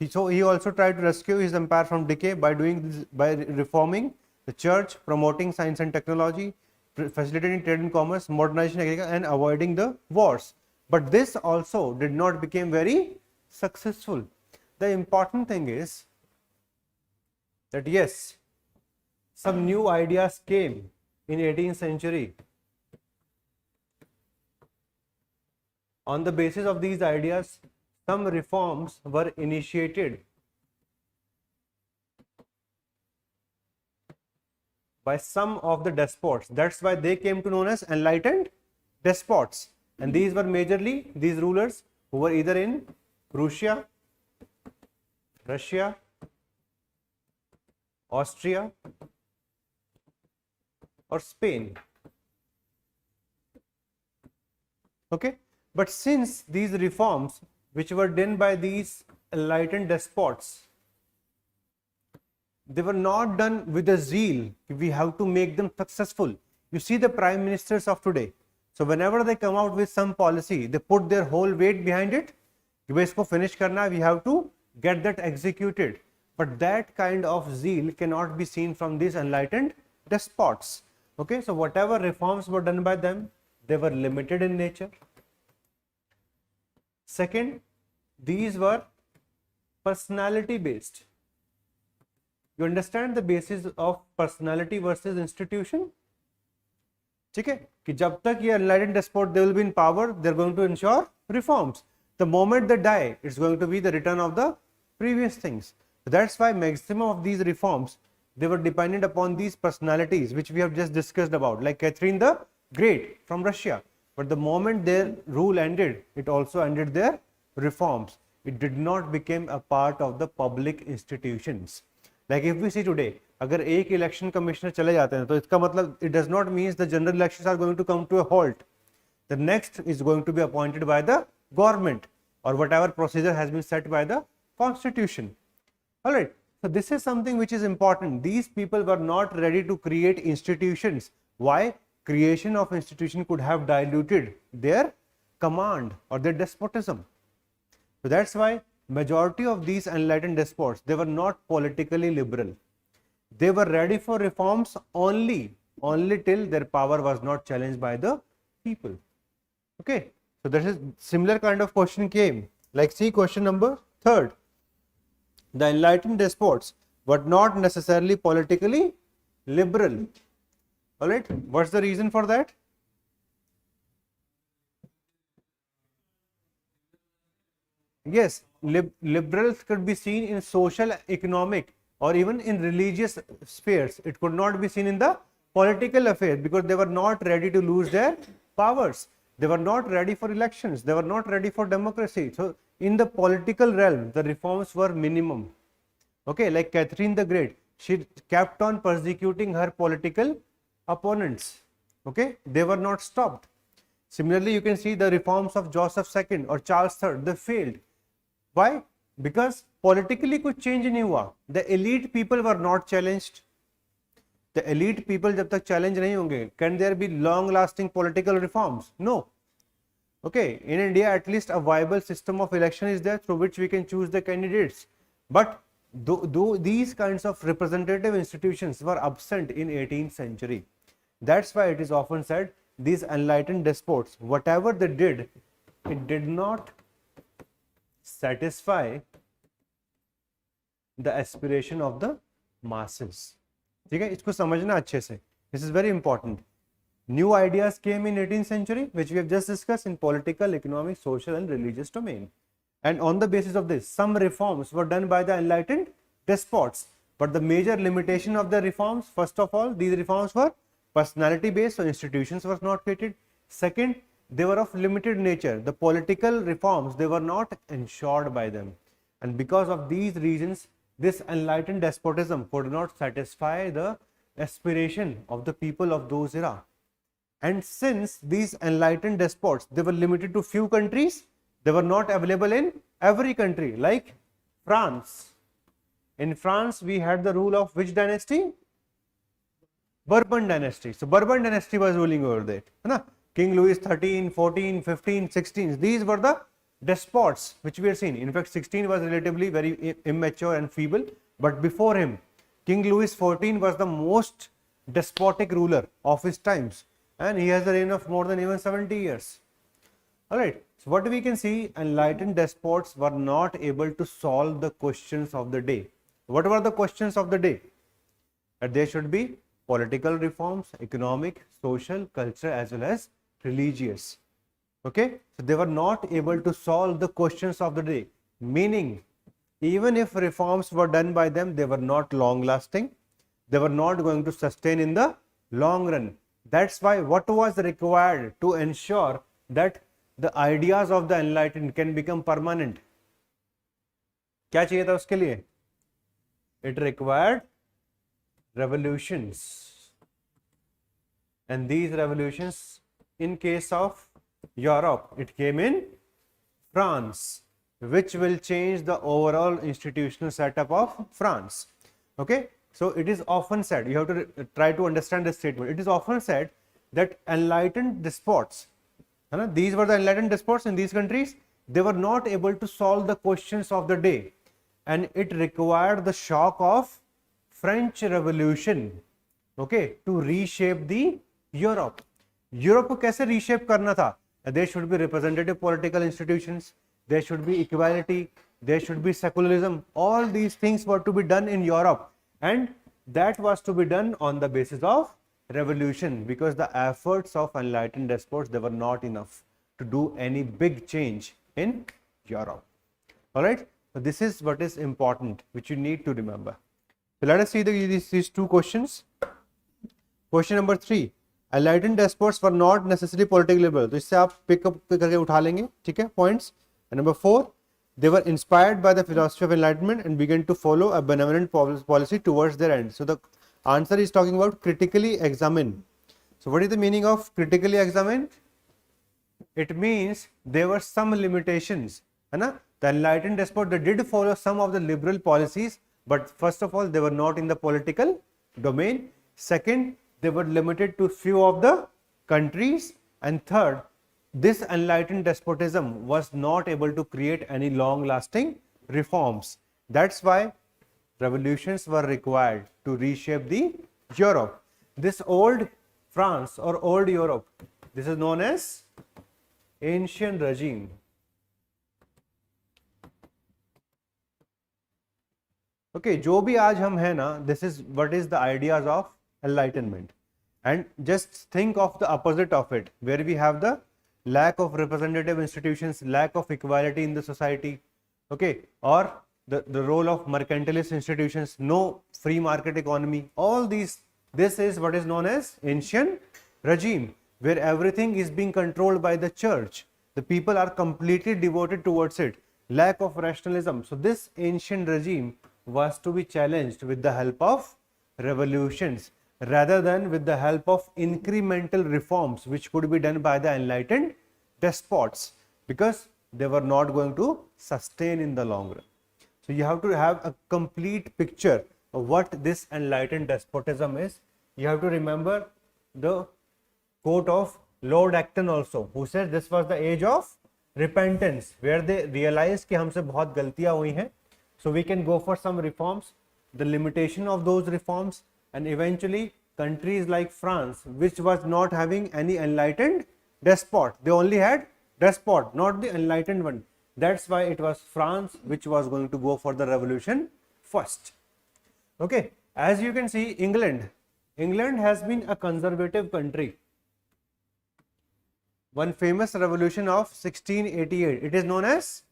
So he also tried to rescue his empire from decay by doing this, by reforming the church, promoting science and technology, facilitating trade and commerce, modernization agriculture, and avoiding the wars. But this also did not become very successful. The important thing is that yes, some new ideas came in 18th century. On the basis of these ideas, some reforms were initiated by some of the despots. That's why they came to known as enlightened despots. And these were majorly these rulers who were either in Prussia, Russia, Austria, or Spain. Okay. But since these reforms which were done by these enlightened despots, they were not done with a zeal, we have to make them successful. You see the prime ministers of today. So whenever they come out with some policy, they put their whole weight behind it. Isko finish karna, we have to get that executed. But that kind of zeal cannot be seen from these enlightened despots. Okay, so whatever reforms were done by them, they were limited in nature. Second, these were personality based. You understand the basis of personality versus institution? ठीक है कि जब तक ये enlightened despot they will be in power, they are going to ensure reforms. The moment they die, it's going to be the return of the previous things. That's why maximum of these reforms, they were dependent upon these personalities which we have just discussed about, like Catherine the Great from Russia. But the moment their rule ended, it also ended their reforms. It did not become a part of the public institutions. Like if we see today, अगर एक election commissioner चले जाते हैं तो इसका मतलब it does not mean the general elections are going to come to a halt. The next is going to be appointed by the government or whatever procedure has been set by the constitution. Alright, so this is something which is important. These people were not ready to create institutions. Why? Creation of institution could have diluted their command or their despotism. So that's why majority of these enlightened despots, they were not politically liberal. They were ready for reforms only till their power was not challenged by the people. Okay, so that is similar kind of question came. Like see question number 3rd. The enlightened despots were not necessarily politically liberal. All right, what's the reason for that? Yes, liberals could be seen in social, economic, or even in religious spheres. It could not be seen in the political affairs because they were not ready to lose their powers. They were not ready for elections. They were not ready for democracy. So in the political realm, the reforms were minimum. Okay, like Catherine the Great, she kept on persecuting her political opponents. Okay, they were not stopped. Similarly, you can see the reforms of Joseph II or Charles III, they failed. Why? Because politically कुछ change नहीं हुआ. The elite people were not challenged. The elite people जब तक challenge नहीं होंगे, can there be long lasting political reforms? No. Okay, in India at least a viable system of election is there through which we can choose the candidates. But though these kinds of representative institutions were absent in 18th century. That's why it is often said these enlightened despots, whatever they did, it did not satisfy the aspiration of the masses. ठीक है, इसको समझना अच्छे से. This is very important. New ideas came in 18th century, which we have just discussed in political, economic, social, and religious domain. And on the basis of this, some reforms were done by the enlightened despots. But the major limitation of the reforms, first of all, these reforms were personality based, so institutions were not created. Second, they were of limited nature. The political reforms, they were not ensured by them. And because of these reasons, this enlightened despotism could not satisfy the aspiration of the people of those era. And since these enlightened despots, they were limited to few countries, they were not available in every country, like France. In France, we had the rule of which dynasty? Bourbon dynasty. So Bourbon dynasty was ruling over there. King Louis 13, 14, 15, 16. These were the despots which we have seen. In fact, 16 was relatively very immature and feeble. But before him, King Louis 14 was the most despotic ruler of his times. And he has a reign of more than even 70 years. Alright, so what we can see, enlightened despots were not able to solve the questions of the day. What were the questions of the day? That there should be political reforms, economic, social, cultural, as well as religious. Okay, so they were not able to solve the questions of the day, meaning even if reforms were done by them, they were not long lasting, they were not going to sustain in the long run. That's why what was required to ensure that the ideas of the enlightened can become permanent? क्या चाहिए था उसके लिए? It required revolutions, and these revolutions, in case of Europe, it came in France, which will change the overall institutional setup of France. Okay, so it is often said, you have to try to understand this statement. It is often said that enlightened despots, these were the enlightened despots in these countries, they were not able to solve the questions of the day, and it required the shock of French Revolution, okay, to reshape the Europe. Europe को कैसे reshape करना था? There should be representative political institutions, there should be equality, there should be secularism. All these things were to be done in Europe, and that was to be done on the basis of revolution, because the efforts of enlightened despots, they were not enough to do any big change in Europe. All right, so this is what is important, which you need to remember. So let us see these two questions. Question number 3. Enlightened despots were not necessarily politically liberal. तो इससे आप pick up करके उठा लेंगे, ठीक है, points. And number 4, they were inspired by the philosophy of enlightenment and began to follow a benevolent policy towards their end. So the answer is talking about critically examine. So what is the meaning of critically examine? It means there were some limitations. The enlightened despots, they did follow some of the liberal policies, but first of all, they were not in the political domain. Second, they were limited to few of the countries. And third, this enlightened despotism was not able to create any long-lasting reforms. That's why revolutions were required to reshape the Europe. This old France or old Europe, this is known as ancient regime. Okay, जो भी आज हम हैं ना, this is what is the ideas of enlightenment. And just think of the opposite of it, where we have the lack of representative institutions, lack of equality in the society, okay, or the role of mercantilist institutions, no free market economy, all these, this is what is known as ancient regime, where everything is being controlled by the church. The people are completely devoted towards it, lack of rationalism. So this ancient regime was to be challenged with the help of revolutions. rather than with the help of incremental reforms which could be done by the enlightened despots, because they were not going to sustain in the long run. So you have to have a complete picture of what this enlightened despotism is. You have to remember the quote of Lord Acton also, who said this was the age of repentance, where they realized कि हमसे बहुत गलतियां हुई हैं, so we can go for some reforms, the limitation of those reforms, and eventually countries like France, which was not having any enlightened despot, they only had despot, not the enlightened one. That's why it was France which was going to go for the revolution first. Okay, as you can see, England has been a conservative country. One famous revolution of 1688, it is known as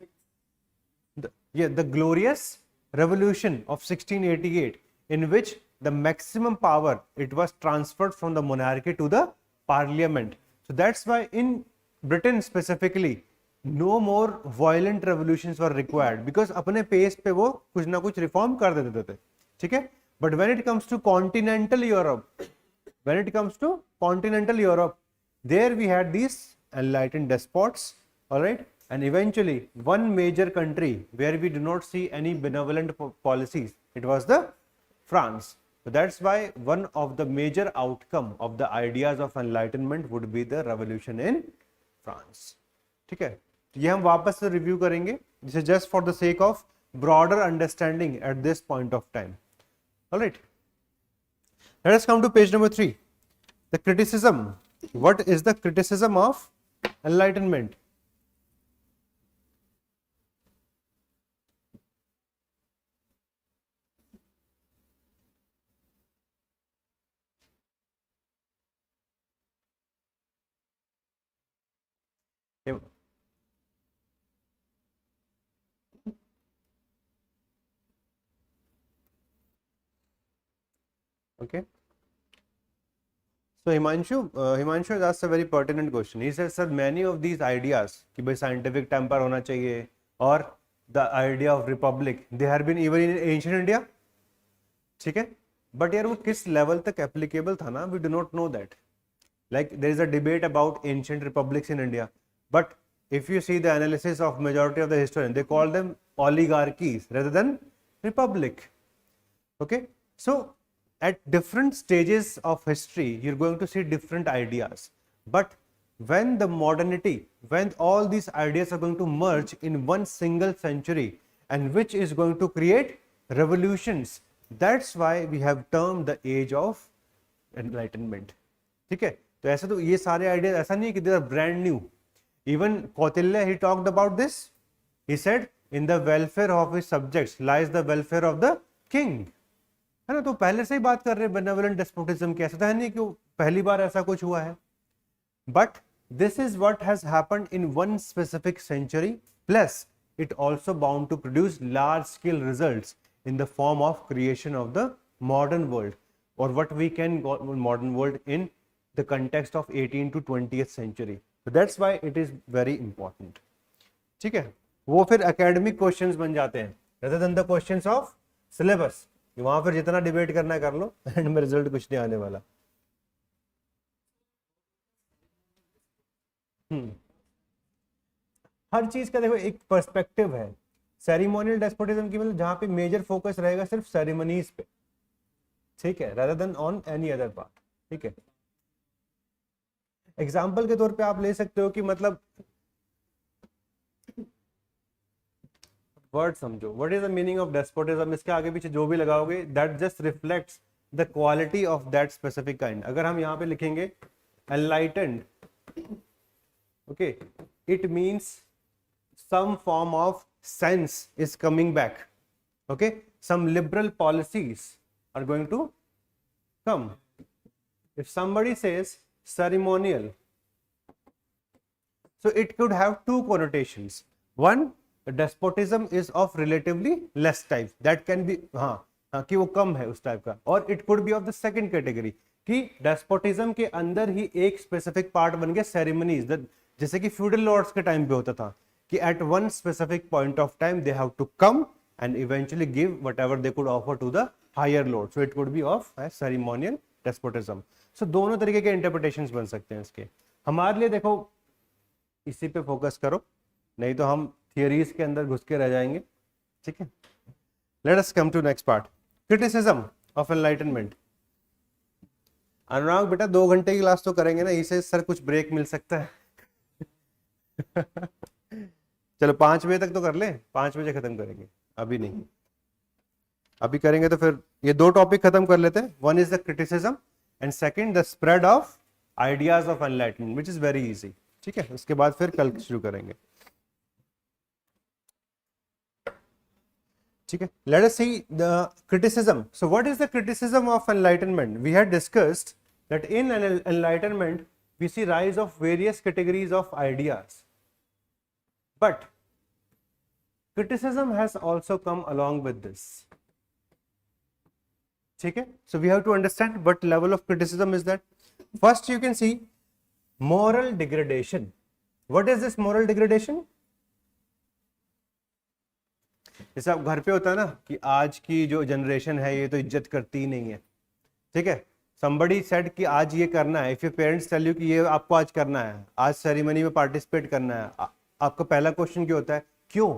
the glorious revolution of 1688, in which the maximum power, it was transferred from the monarchy to the parliament. So that's why in Britain specifically, no more violent revolutions were required, because अपने pace पे वो कुछ ना कुछ reform कर देते थे, ठीक है. But when it comes to continental Europe, there we had these enlightened despots, all right. And eventually one major country where we do not see any benevolent policies, it was the France. So that's why one of the major outcome of the ideas of enlightenment would be the revolution in France. ठीक है, तो ये हम वापस से review करेंगे, this is just for the sake of broader understanding at this point of time. All right, let us come to page number 3, the criticism. What is the criticism of enlightenment? Okay. So Himanshu has asked a very pertinent question. He says, sir, many of these ideas कि भाई scientific temper होना चाहिए और the idea of republic, they have been even in ancient India. ठीक है, but यार वो किस level तक applicable था ना, we do not know that. Like there is a debate about ancient republics in India, but if you see the analysis of majority of the historians, they call them oligarchies rather than republic. Okay, so at different stages of history, you're going to see different ideas. But when the modernity, when all these ideas are going to merge in one single century, and which is going to create revolutions, that's why we have termed the age of enlightenment. ठीक है, तो ऐसा तो ये सारे ideas ऐसा नहीं है कि they are brand new. Even Kautilya, he talked about this. He said, in the welfare of his subjects lies the welfare of the king. है ना, तो पहले से ही बात कर रहे हैं बेनेवोलेंट डेस्पोटिज्म की, ऐसा तो है नहीं कि पहली बार ऐसा कुछ हुआ है. But this is what has happened in one specific century, plus it also bound to produce large scale results in the form of creation of the modern world, और what we can call modern world in the context of 18th to 20th century. So that's why it is very important. ठीक है, वो फिर academic questions बन जाते हैं rather than the questions of syllabus. वहां फिर जितना डिबेट करना है कर लो, एंड में रिजल्ट कुछ नहीं आने वाला. हर चीज का देखो एक पर्सपेक्टिव है. सेरेमोनियल डेस्पोटिज्म की मतलब जहां पे मेजर फोकस रहेगा सिर्फ सेरेमनीज पे, ठीक है, rather than on any other part. ठीक है, एग्जाम्पल के तौर पे आप ले सकते हो कि मतलब वर्ड समझो, what is the meaning of despotism, इसके आगे पीछे जो भी लगाओगे that just reflects the quality of that specific kind. अगर हम यहाँ पे लिखेंगे enlightened, okay, it means some form of sense is coming back, okay, some liberal policies are going to come. If somebody says ceremonial, so it could have two connotations. One, the despotism is of relatively less type, that can be हाँ कि वो कम है उस type का, और it could be of the second category कि despotism के अंदर ही एक specific part बन गया ceremonies, जैसे कि feudal lords के टाइम पे होता था कि at one specific point of time they have to come and eventually give whatever they could offer to the higher lord, so it could be of a ceremonial despotism. So दोनों तरीके के interpretations बन सकते हैं इसके. हमारे लिए देखो इसी पे फोकस करो, नहीं तो हम थियरीज के अंदर घुस के रह जाएंगे. ठीक है. Let us come to next part. Criticism of enlightenment. अनुराग बेटा 2 घंटे की क्लास तो करेंगे ना, इसे सर कुछ ब्रेक मिल सकता है. चलो 5 बजे तक तो कर ले, 5 बजे खत्म करेंगे, अभी नहीं. अभी करेंगे तो फिर ये 2 टॉपिक खत्म कर लेते हैं. One is the criticism and second the spread of ideas of enlightenment, which is very easy. ठीक है. उसके बाद फिर कल शुरू करेंगे. ठीक है. Let us see the criticism. So what is the criticism of enlightenment? We had discussed that in enlightenment we see rise of various categories of ideas, but criticism has also come along with this. ठीक है. So we have to understand what level of criticism is that. First you can see moral degradation. What is this moral degradation? जैसे अब घर पे होता है ना कि आज की जो जनरेशन है ये तो इज्जत करती ही नहीं है. ठीक है. somebody said कि आज ये करना है. if your parents tell you कि ये आपको आज करना है, आज सेरेमनी में पार्टिसिपेट करना है, आपका पहला क्वेश्चन क्या होता है? क्यों?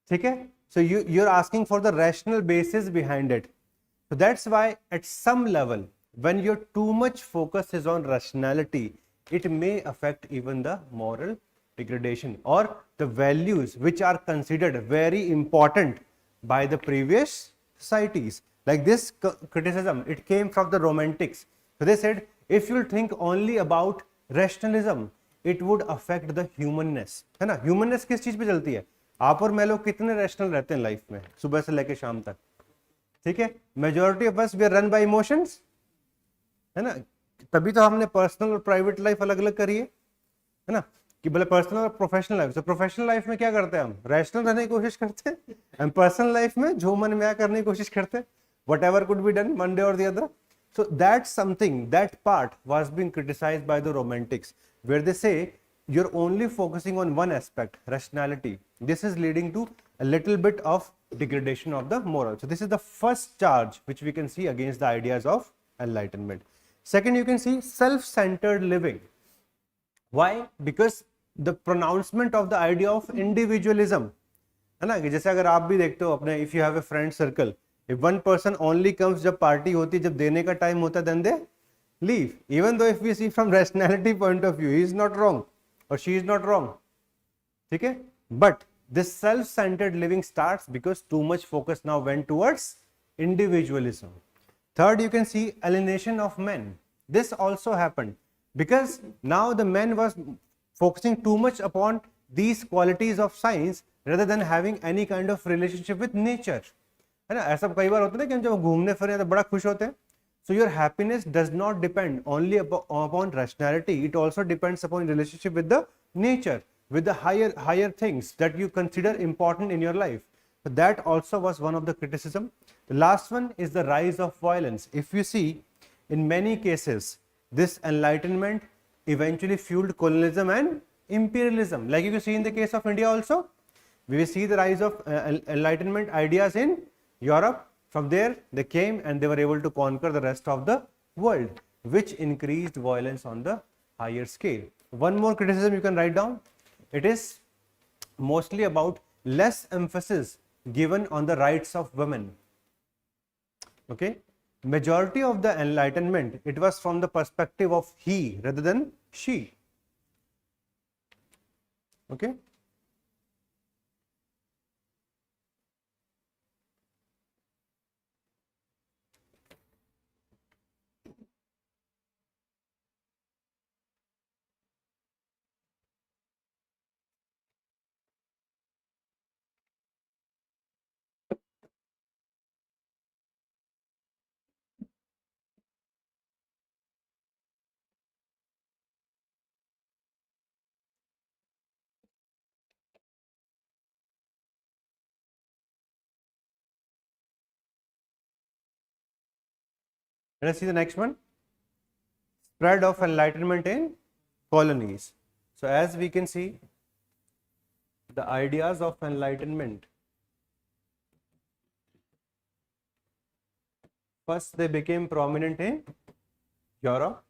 ठीक है. so you're asking for the rational basis behind it. so that's why at some level when your too much focus is on rationality, it may affect even the moral degradation or the values which are considered very important by the previous societies. Like this criticism, it came from the romantics. So they said if you think only about rationalism, it would affect the humanness. है ना. humanness किस चीज पे चलती है? आप और मैं लोग कितने रैशनल रहते हैं लाइफ में सुबह से लेकर शाम तक. ठीक है. Majority of us we are run by emotions, है ना. तभी तो हमने पर्सनल और प्राइवेट लाइफ अलग अलग करी है ना, कि बोले पर्सनल और प्रोफेशनल लाइफ. तो प्रोफेशनल लाइफ में क्या करते हैं हम? रैशनल रहने की कोशिश करते हैं. एंड पर्सनल लाइफ में जो मन में आया करने की कोशिश करते हैं. whatever could be done one day or the other. So that's something, that part was being criticized by the romantics, where they say you're only focusing on one aspect, rationality. This is leading to a little bit of degradation of the moral. So this is the first charge which we can see against the ideas of enlightenment. Second, you can see self-centered living. Why? Because the pronouncement of the idea of individualism, है ना. जैसे अगर आप भी देखते हो अपने, if you have a friend circle, if one person only comes जब पार्टी होती है, जब देने का टाइम होता है, then they leave. Even though if we see from rationality point of view, he is not wrong or she is not wrong. ठीक है. But this self-centered living starts because too much focus now went towards individualism. Third, you can see alienation of men. This also happened because now the men was focusing too much upon these qualities of science rather than having any kind of relationship with nature. है ना. ऐसा कई बार होता है ना कि हम जब घूमने फिरने तो बड़ा खुश होते हैं. So your happiness does not depend only upon rationality. It also depends upon relationship with the nature, with the higher things that you consider important in your life. So that also was one of the criticism. The last one is the rise of violence. If you see, in many cases, this enlightenment eventually fueled colonialism and imperialism. Like you can see in the case of India also, we will see the rise of enlightenment ideas in Europe. From there they came and they were able to conquer the rest of the world, which increased violence on the higher scale. One more criticism you can write down. It is mostly about less emphasis given on the rights of women. Okay. Majority of the enlightenment, it was from the perspective of he rather than she. Okay. Let us see the next one. Spread of enlightenment in colonies. So as we can see, the ideas of enlightenment First, they became prominent in Europe.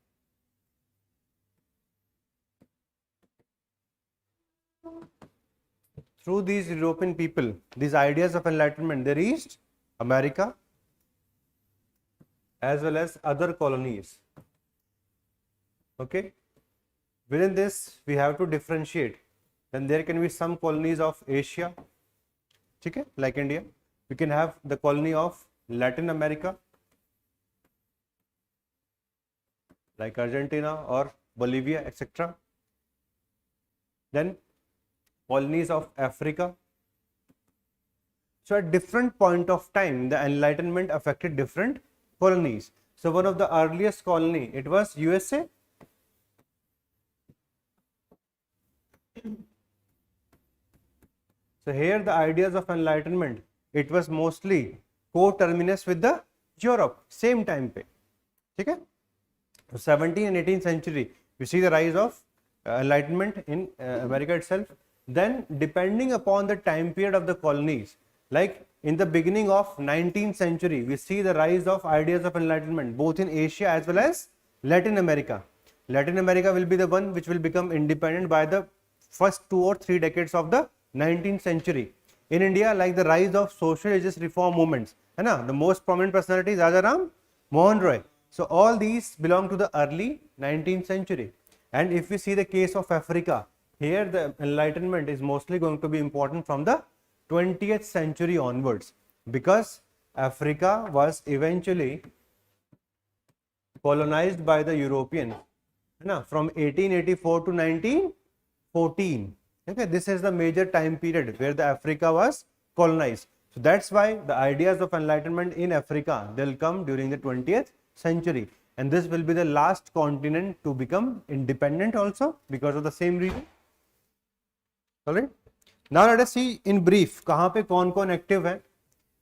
Through these European people, these ideas of enlightenment, they reached America as well as other colonies. Okay. Within this, we have to differentiate. Then there can be some colonies of Asia, okay, like India. We can have the colony of Latin America, like Argentina or Bolivia, etc. Then colonies of Africa. So at different point of time, the Enlightenment affected different colonies. So one of the earliest colony, it was USA. So here the ideas of Enlightenment, it was mostly co-terminus with the Europe, same time pe. Okay? 17th and 18th century, we see the rise of Enlightenment in America itself. Then depending upon the time period of the colonies, like in the beginning of 19th century, we see the rise of ideas of Enlightenment both in Asia as well as Latin America. Latin America will be the one which will become independent by the first 2 or 3 decades of the 19th century. In India, like the rise of socialist reform movements, the most prominent personality is Rajaram Mohan Roy. So all these belong to the early 19th century. And if we see the case of Africa, here the Enlightenment is mostly going to be important from the 20th century onwards, because Africa was eventually colonized by the Europeans from 1884 to 1914. Okay, this is the major time period where the Africa was colonized. So that's why the ideas of Enlightenment in Africa, they'll come during the 20th century, and this will be the last continent to become independent also because of the same reason. Alright. Now let us see in brief kahan pe kaun active hai.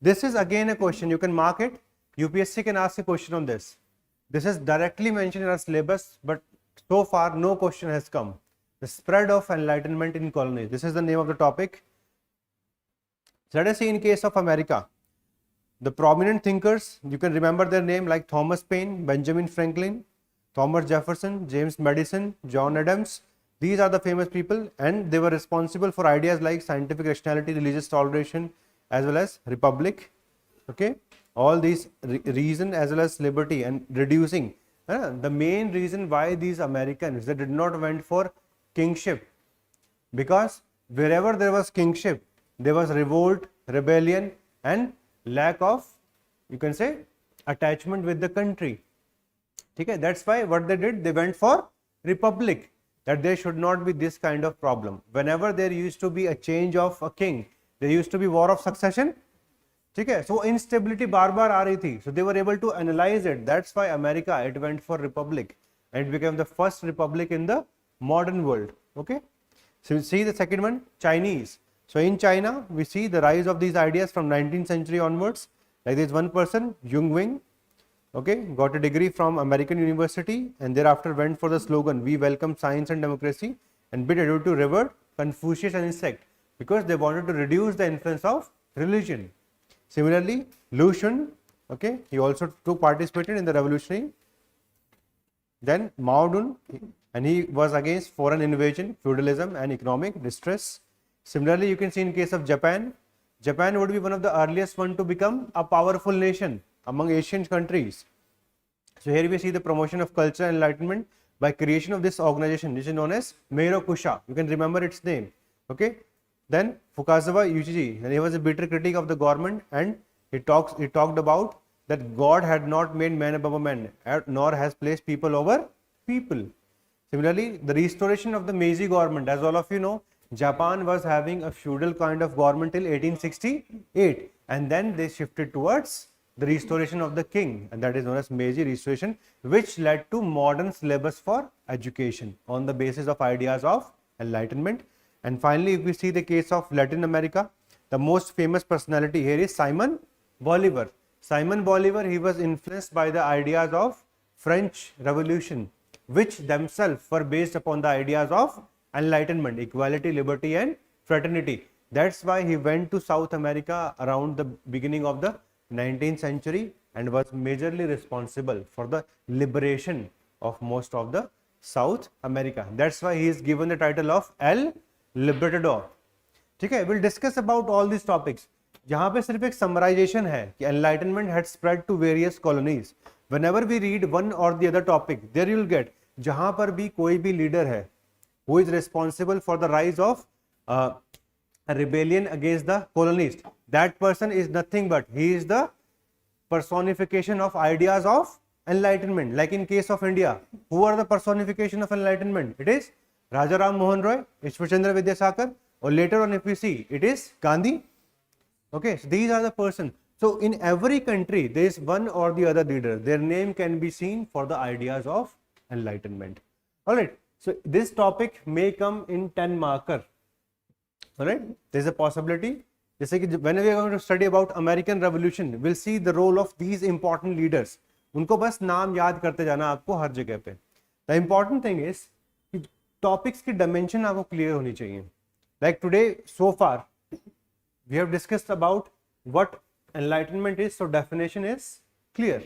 This is again a question, you can mark it. UPSC can ask a question on this. This is directly mentioned in our syllabus, but so far no question has come. The spread of Enlightenment in colonies. This is the name of the topic. So let us see in case of America. The prominent thinkers, you can remember their name, like Thomas Paine, Benjamin Franklin, Thomas Jefferson, James Madison, John Adams. These are the famous people, and they were responsible for ideas like scientific rationality, religious toleration, as well as republic. Okay, all these reason as well as liberty and reducing. The main reason why these Americans, they did not went for kingship, because wherever there was kingship, there was revolt, rebellion, and lack of, you can say, attachment with the country. Okay, that's why what they did, they went for republic, that there should not be this kind of problem. Whenever there used to be a change of a king, there used to be war of succession. Okay, so instability bar aa rahi thi, so they were able to analyze it. That's why America, it went for republic, and it became the first republic in the modern world. Okay, so we see the second one, Chinese. So in China, we see the rise of these ideas from 19th century onwards. Like this one person, Jung Wing, okay, got a degree from American University, and thereafter went for the slogan, "We welcome science and democracy," and bid adieu to revert Confucius and his sect, because they wanted to reduce the influence of religion. Similarly, Lu Xun, okay, he also participated in the revolutionary. Then Mao Zedong, and he was against foreign invasion, feudalism, and economic distress. Similarly, you can see in case of Japan, Japan would be one of the earliest one to become a powerful nation among Asian countries. So here we see the promotion of culture and enlightenment by creation of this organization, which is known as Meirokusha. You can remember its name. Okay. Then Fukasawa Yuichi, and he was a bitter critic of the government, and he talked about that God had not made man above man, nor has placed people over people. Similarly, the restoration of the Meiji government, as all of you know, Japan was having a feudal kind of government till 1868, and then they shifted towards the restoration of the king, and that is known as Meiji Restoration, which led to modern syllabus for education on the basis of ideas of Enlightenment. And finally, if we see the case of Latin America, the most famous personality here is Simon Bolivar. Simon Bolivar, he was influenced by the ideas of French Revolution, which themselves were based upon the ideas of Enlightenment, equality, liberty, and fraternity. That's why he went to South America around the beginning of the 19th century, and was majorly responsible for the liberation of most of the South America. That's why he is given the title of El Libertador. ठीक है, we'll discuss about all these topics. यहाँ पे सिर्फ एक summarization है कि enlightenment had spread to various colonies. Whenever we read one or the other topic, there you will get जहाँ पर भी कोई भी लीडर है who is responsible for the rise of a rebellion against the colonists, that person is nothing but he is the personification of ideas of enlightenment. Like in case of India, who are the personification of enlightenment? It is Raja Ram Mohan Roy, Ishwarchandra Vidyasakar, or later on if we see, it is Gandhi. Okay, so these are the persons. So in every country there is one or the other leader, their name can be seen for the ideas of enlightenment. All right, so this topic may come in 10 marker. All right, there is a possibility. जैसे कि when we are going to study about American Revolution, we'll see the role of these important leaders. उनको बस नाम याद करते जाना आपको हर जगह पे. The important thing is कि topics की dimension आपको clear होनी चाहिए. Like today, so far, we have discussed about what enlightenment is, so definition is clear.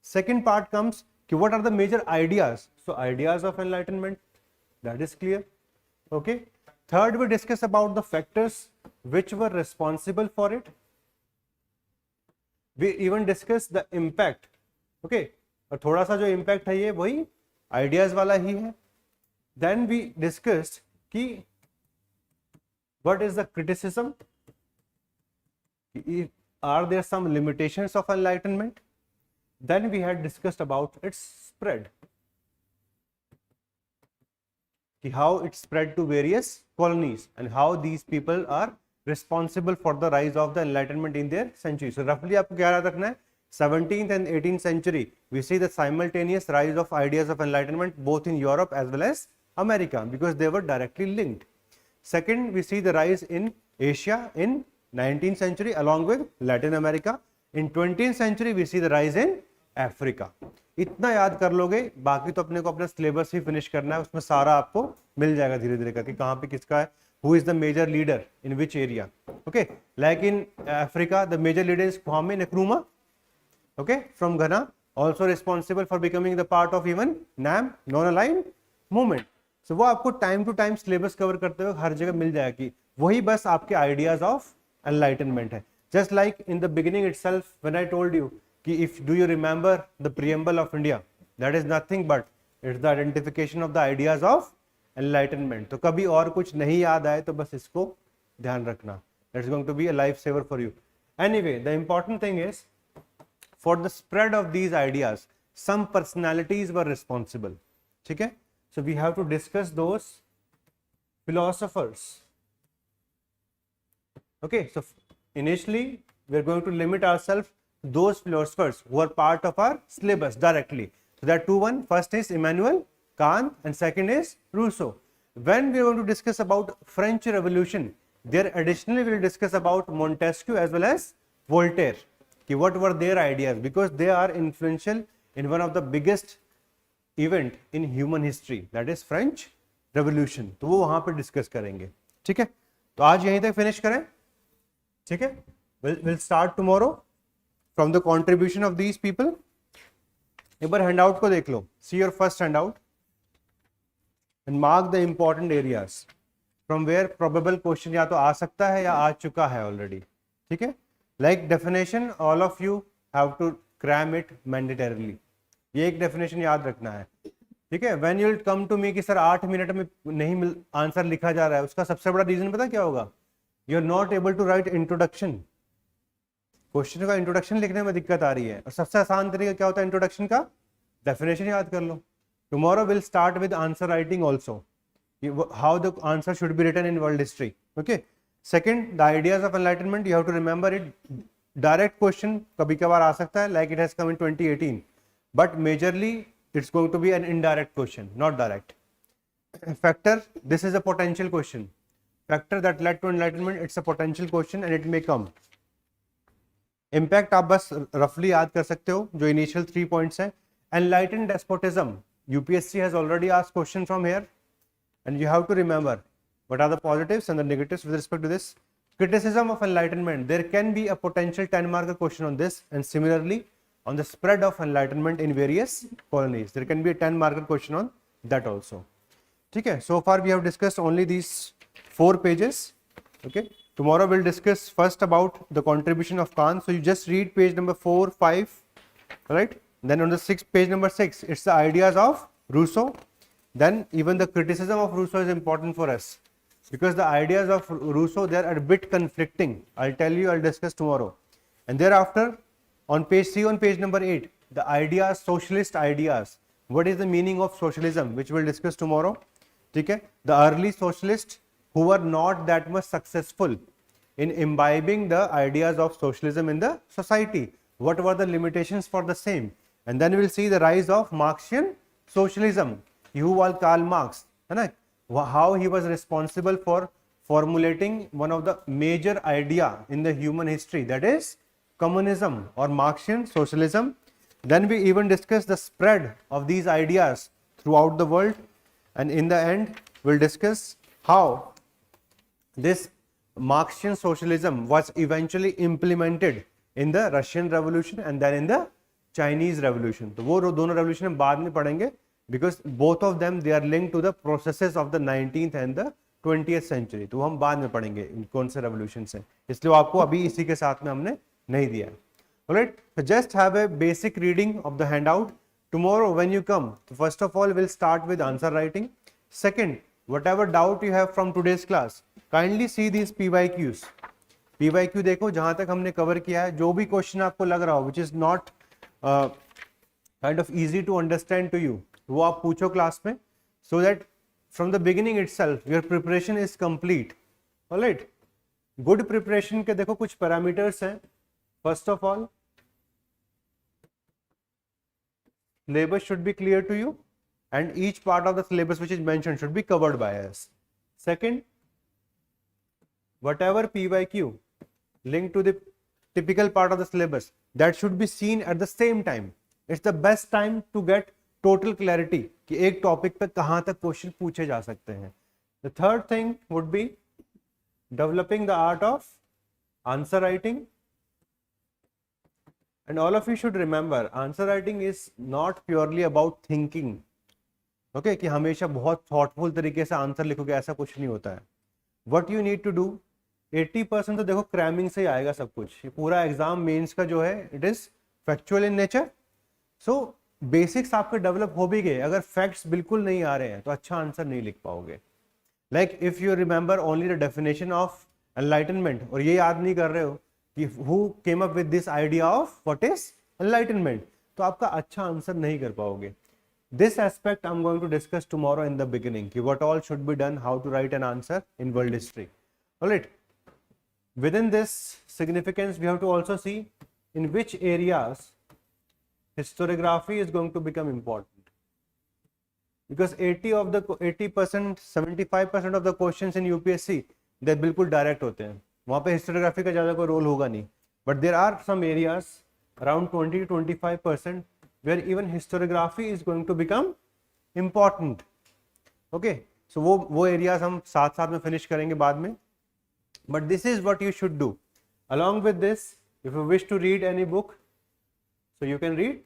Second part comes कि what are the major ideas? So ideas of enlightenment, that is clear. Okay. Third, we discuss about the factors which were responsible for it. We even discuss the impact. Okay, और थोड़ा सा जो impact है ये वही ideas वाला ही है. Then we discussed कि what is the criticism? Are there some limitations of enlightenment? Then we had discussed about its spread, how it spread to various colonies and how these people are responsible for the rise of the enlightenment in their century. So roughly आपको क्या याद रखना है? 17th and 18th century, we see the simultaneous rise of ideas of enlightenment both in Europe as well as America because they were directly linked. Second, we see the rise in Asia in 19th century along with Latin America. In 20th century, we see the rise in Africa. इतना याद कर लोगे, बाकी तो अपने को अपना syllabus ही finish करना है, उसमें सारा आपको मिल जाएगा धीरे धीरे करके कहाँ पे किसका है, who is the major leader in which area. Okay, like in Africa, the major leader is Kwame Nkrumah. Okay, from Ghana, also responsible for becoming the part of even NAM, non-aligned movement. So वो आपको time to time syllabus cover करते हुए हर जगह मिल जाएगा कि वही बस आपके आइडियाज ऑफ एनलाइटनमेंट है. Just like in the beginning itself when I told you कि if do you remember the preamble of India, that is nothing but it's the identification of the ideas of enlightenment. तो कभी और कुछ नहीं याद आए तो बस इसको ध्यान रखना. That's going to be a life saver for you. Anyway, the important thing is for the spread of these ideas, some personalities were responsible. ठीक है, so we have to discuss those philosophers. Okay, so initially we are going to limit ourselves to those philosophers who are part of our syllabus directly. So there are two. One, first is Immanuel Kant and second is Rousseau. When we are going to discuss about French Revolution, there additionally we will discuss about Montesquieu as well as Voltaire. What were their ideas, because they are influential in one of the biggest event in human history, that is French Revolution. तो वो वहाँ पे discuss करेंगे. ठीक है, तो आज यहीं तक फिनिश करें. ठीक है, we'll start tomorrow from the contribution of these people. एक बार हैंडआउट को देख लो. See your first handout and mark the important areas from where probable question या तो आ सकता है या आ चुका है already. ठीक है, like definition, all of you have to cram it mandatorily. ये एक definition याद रखना है. ठीक है, when you will come to me कि सर 8 मिनट में नहीं आंसर लिखा जा रहा है, उसका सबसे बड़ा रीजन पता क्या होगा? You are not able to write introduction. Question का इंट्रोडक्शन लिखने में दिक्कत आ रही है, और सबसे आसान तरीका क्या होता है इंट्रोडक्शन का? डेफिनेशन याद कर लो. Tomorrow will start with answer writing also, how the answer should be written in world history. Okay. Second, the ideas of enlightenment, you have to remember it. Direct question कभी कभार आ सकता है, like it has come in 2018, but majorly it's going to be an indirect question, not direct. Factor, this is a potential question. Factor that led to enlightenment, it's a potential question and it may come. Impact आप बस roughly याद कर सकते हो, जो initial 3 points है. Enlightened despotism, UPSC has already asked question from here, and you have to remember what are the positives and the negatives with respect to this. Criticism of enlightenment, there can be a potential 10 marker question on this, and similarly on the spread of enlightenment in various colonies. There can be a 10-marker question on that also. Okay, so far we have discussed only these 4 pages. Okay, tomorrow we'll discuss first about the contribution of Kant. So you just read page number 4, 5, right? Then on the page number 6, it's the ideas of Rousseau. Then even the criticism of Rousseau is important for us, because the ideas of Rousseau, they are a bit conflicting. I'll tell you, I'll discuss tomorrow. And thereafter on page number 8, the ideas, socialist ideas. What is the meaning of socialism, which we'll discuss tomorrow. Okay? The early socialists who were not that much successful in imbibing the ideas of socialism in the society. What were the limitations for the same? And then we'll see the rise of Marxian socialism. Who was Karl Marx? How he was responsible for formulating one of the major idea in the human history, that is communism or Marxian socialism. Then we even discuss the spread of these ideas throughout the world, and in the end we'll discuss how this Marxian socialism was eventually implemented in the Russian Revolution and then in the Chinese Revolution. तो वो दोनों revolution हम बाद में पढ़ेंगे, because both of them they are linked to the processes of the 19th and the 20th century. तो हम बाद में पढ़ेंगे कौन से revolution से, इसलिए आपको अभी इसी के साथ में हमने नहीं दिया है. Alright, so just have a basic reading of the handout. Tomorrow when you come, so first of all we'll start with answer writing. Second, whatever doubt you have from today's class, kindly see these PYQs. PYQ देखो, जहाँ तक हमने cover किया है, जो भी question आपको लग रहा हो which is not kind of easy to understand to you, वो आप पूछो क्लास में, so that from the beginning itself your preparation is complete. Alright, good preparation के देखो कुछ parameters हैं. First of all, syllabus should be clear to you, and each part of the syllabus which is mentioned should be covered by us. Second, whatever PYQ linked to the typical part of the syllabus, that should be seen at the same time. It's the best time to get total clarity कि एक topic पे कहाँ तक question पूछे जा सकते हैं. The third thing would be developing the art of answer writing. And all of you should remember, answer writing is not purely about thinking. Okay, कि हमेशा बहुत thoughtful तरीके से आंसर लिखोगे, ऐसा कुछ नहीं होता है. What you need to do, 80% तो देखो क्रैमिंग से ही आएगा सब कुछ. ये पूरा एग्जाम मेंस का जो है, it is factual in nature. So basics आपके डेवलप हो भी गए, अगर फैक्ट्स बिल्कुल नहीं आ रहे हैं तो अच्छा आंसर नहीं लिख पाओगे. Like if you remember only the definition of enlightenment, और ये याद नहीं कर रहे हो कि who came up with this idea of what is enlightenment, तो आपका अच्छा आंसर नहीं कर पाओगे. This aspect I'm going to discuss tomorrow in the beginning, कि what all should be done, how to write an answer in world history. Alright, within this significance we have to also see in which areas historiography is going to become important, because 80%, 75% of the questions in UPSC they बिल्कुल direct होते हैं, वहाँ पे historiography का ज़्यादा कोई role होगा नहीं. But there are some areas around 20 to 25% where even historiography is going to become important. Okay, so वो areas हम साथ साथ में finish करेंगे बाद में. But this is what you should do. Along with this, if you wish to read any book, so you can read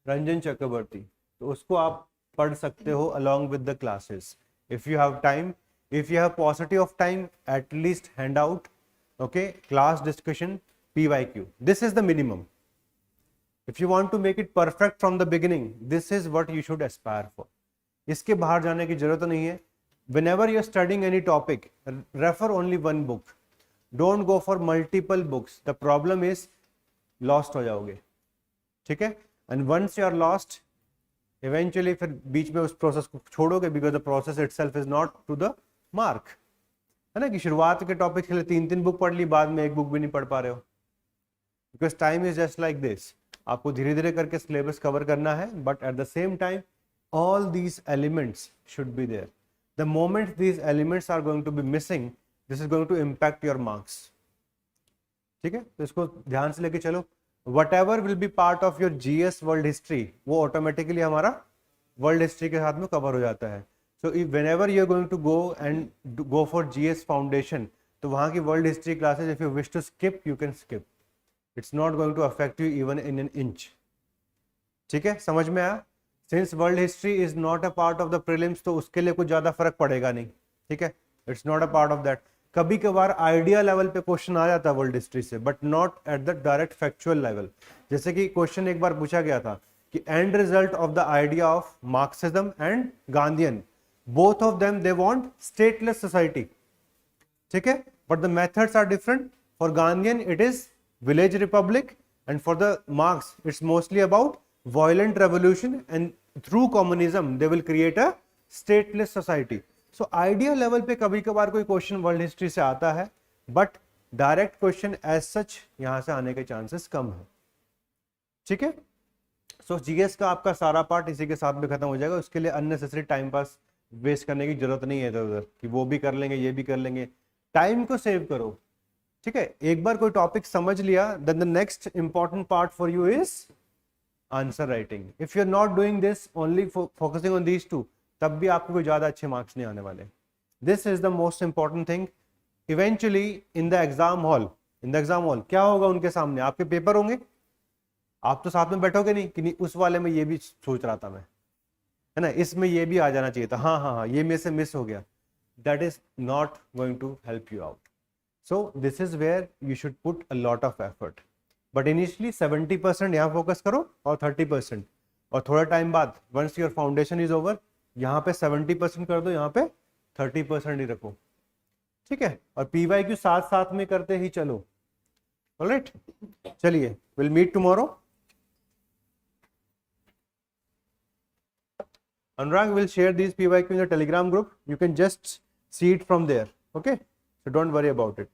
Ranjan Chakrabarti. तो उसको आप पढ़ सकते हो along with the classes. If you have time, if you have paucity of time, at least handout, okay, class discussion, PYQ. This is the minimum. If you want to make it perfect from the beginning, this is what you should aspire for. इसके बाहर जाने की जरूरत नहीं है. Whenever you are studying any topic, refer only one book. Don't go for multiple books. The problem is lost हो जाओगे. ठीक है? And once you are lost, eventually फिर बीच में उस process को छोड़ोगे, because the process itself is not to the mark. है ना, कि शुरुआत के टॉपिक के लिए 3 बुक पढ़ ली, बाद में एक बुक भी नहीं पढ़ पा रहे हो. Because time is just like this. आपको धीरे धीरे करके सिलेबस कवर करना है, but at the same time all these elements should be there. The moment these elements are going to be missing, this is going to impact your marks. ठीक है, तो इसको ध्यान से लेके चलो. Whatever will be part of your GS world history, वो automatically हमारा वर्ल्ड हिस्ट्री के साथ में कवर हो जाता है. So whenever you are going to go and go for GS foundation, तो वहाँ की world history classes if you wish to skip, you can skip. It's not going to affect you even in an inch. ठीक है, समझ में आया? Since world history is not a part of the prelims, तो उसके लिए कुछ ज्यादा फर्क पड़ेगा नहीं। ठीक है, it's not a part of that. कभी कभार आइडिया लेवल पे क्वेश्चन आ जाता है वर्ल्ड हिस्ट्री से, but not at the direct factual level. जैसे कि क्वेश्चन एक बार पूछा गया था कि end result of the idea of Marxism and Gandhian, both of them they want stateless society. ठीक है, but the methods are different. For Gandhian it is village republic, and for the marks it's mostly about violent revolution, and through communism they will create a stateless society. So idea level पे कभी कभार कोई question world history से आता है, but direct question as such यहां से आने के चांसेस कम है। ठीक है, सो जीएस का आपका सारा पार्ट इसी के साथ में खत्म हो जाएगा। उसके लिए अननेसेसरी टाइम पास वेस्ट करने की जरूरत नहीं है इधर उधर कि वो भी कर लेंगे ये भी कर लेंगे। टाइम को सेव करो। ठीक है, एक बार कोई टॉपिक समझ लिया, then the next important part for you is answer writing. If you are not doing this, only focusing on these two, तब भी आपको कोई ज्यादा अच्छे मार्क्स नहीं आने वाले। This is the most important thing. Eventually in the exam hall, क्या होगा उनके सामने? आपके पेपर होंगे, आप तो साथ में बैठोगे नहीं कि नहीं उस वाले में ये भी सोच रहा था मैं, है ना, इसमें ये भी आ जाना चाहिए था, हाँ हाँ हाँ ये मेरे से मिस हो गया। That is not going to help you out. So this is where you should put a lot of effort. But initially 70% यहाँ फोकस करो और 30%, और थोड़ा टाइम बाद once your foundation is over, यहाँ पे 70% कर दो, यहाँ पे 30% ही रखो। ठीक है, और पीवाईक्यू साथ साथ में करते ही चलो। ऑलराइट, चलिए, will meet tomorrow. Anurag will share these PYQ in the Telegram group. You can just see it from there. Okay, so don't worry about it.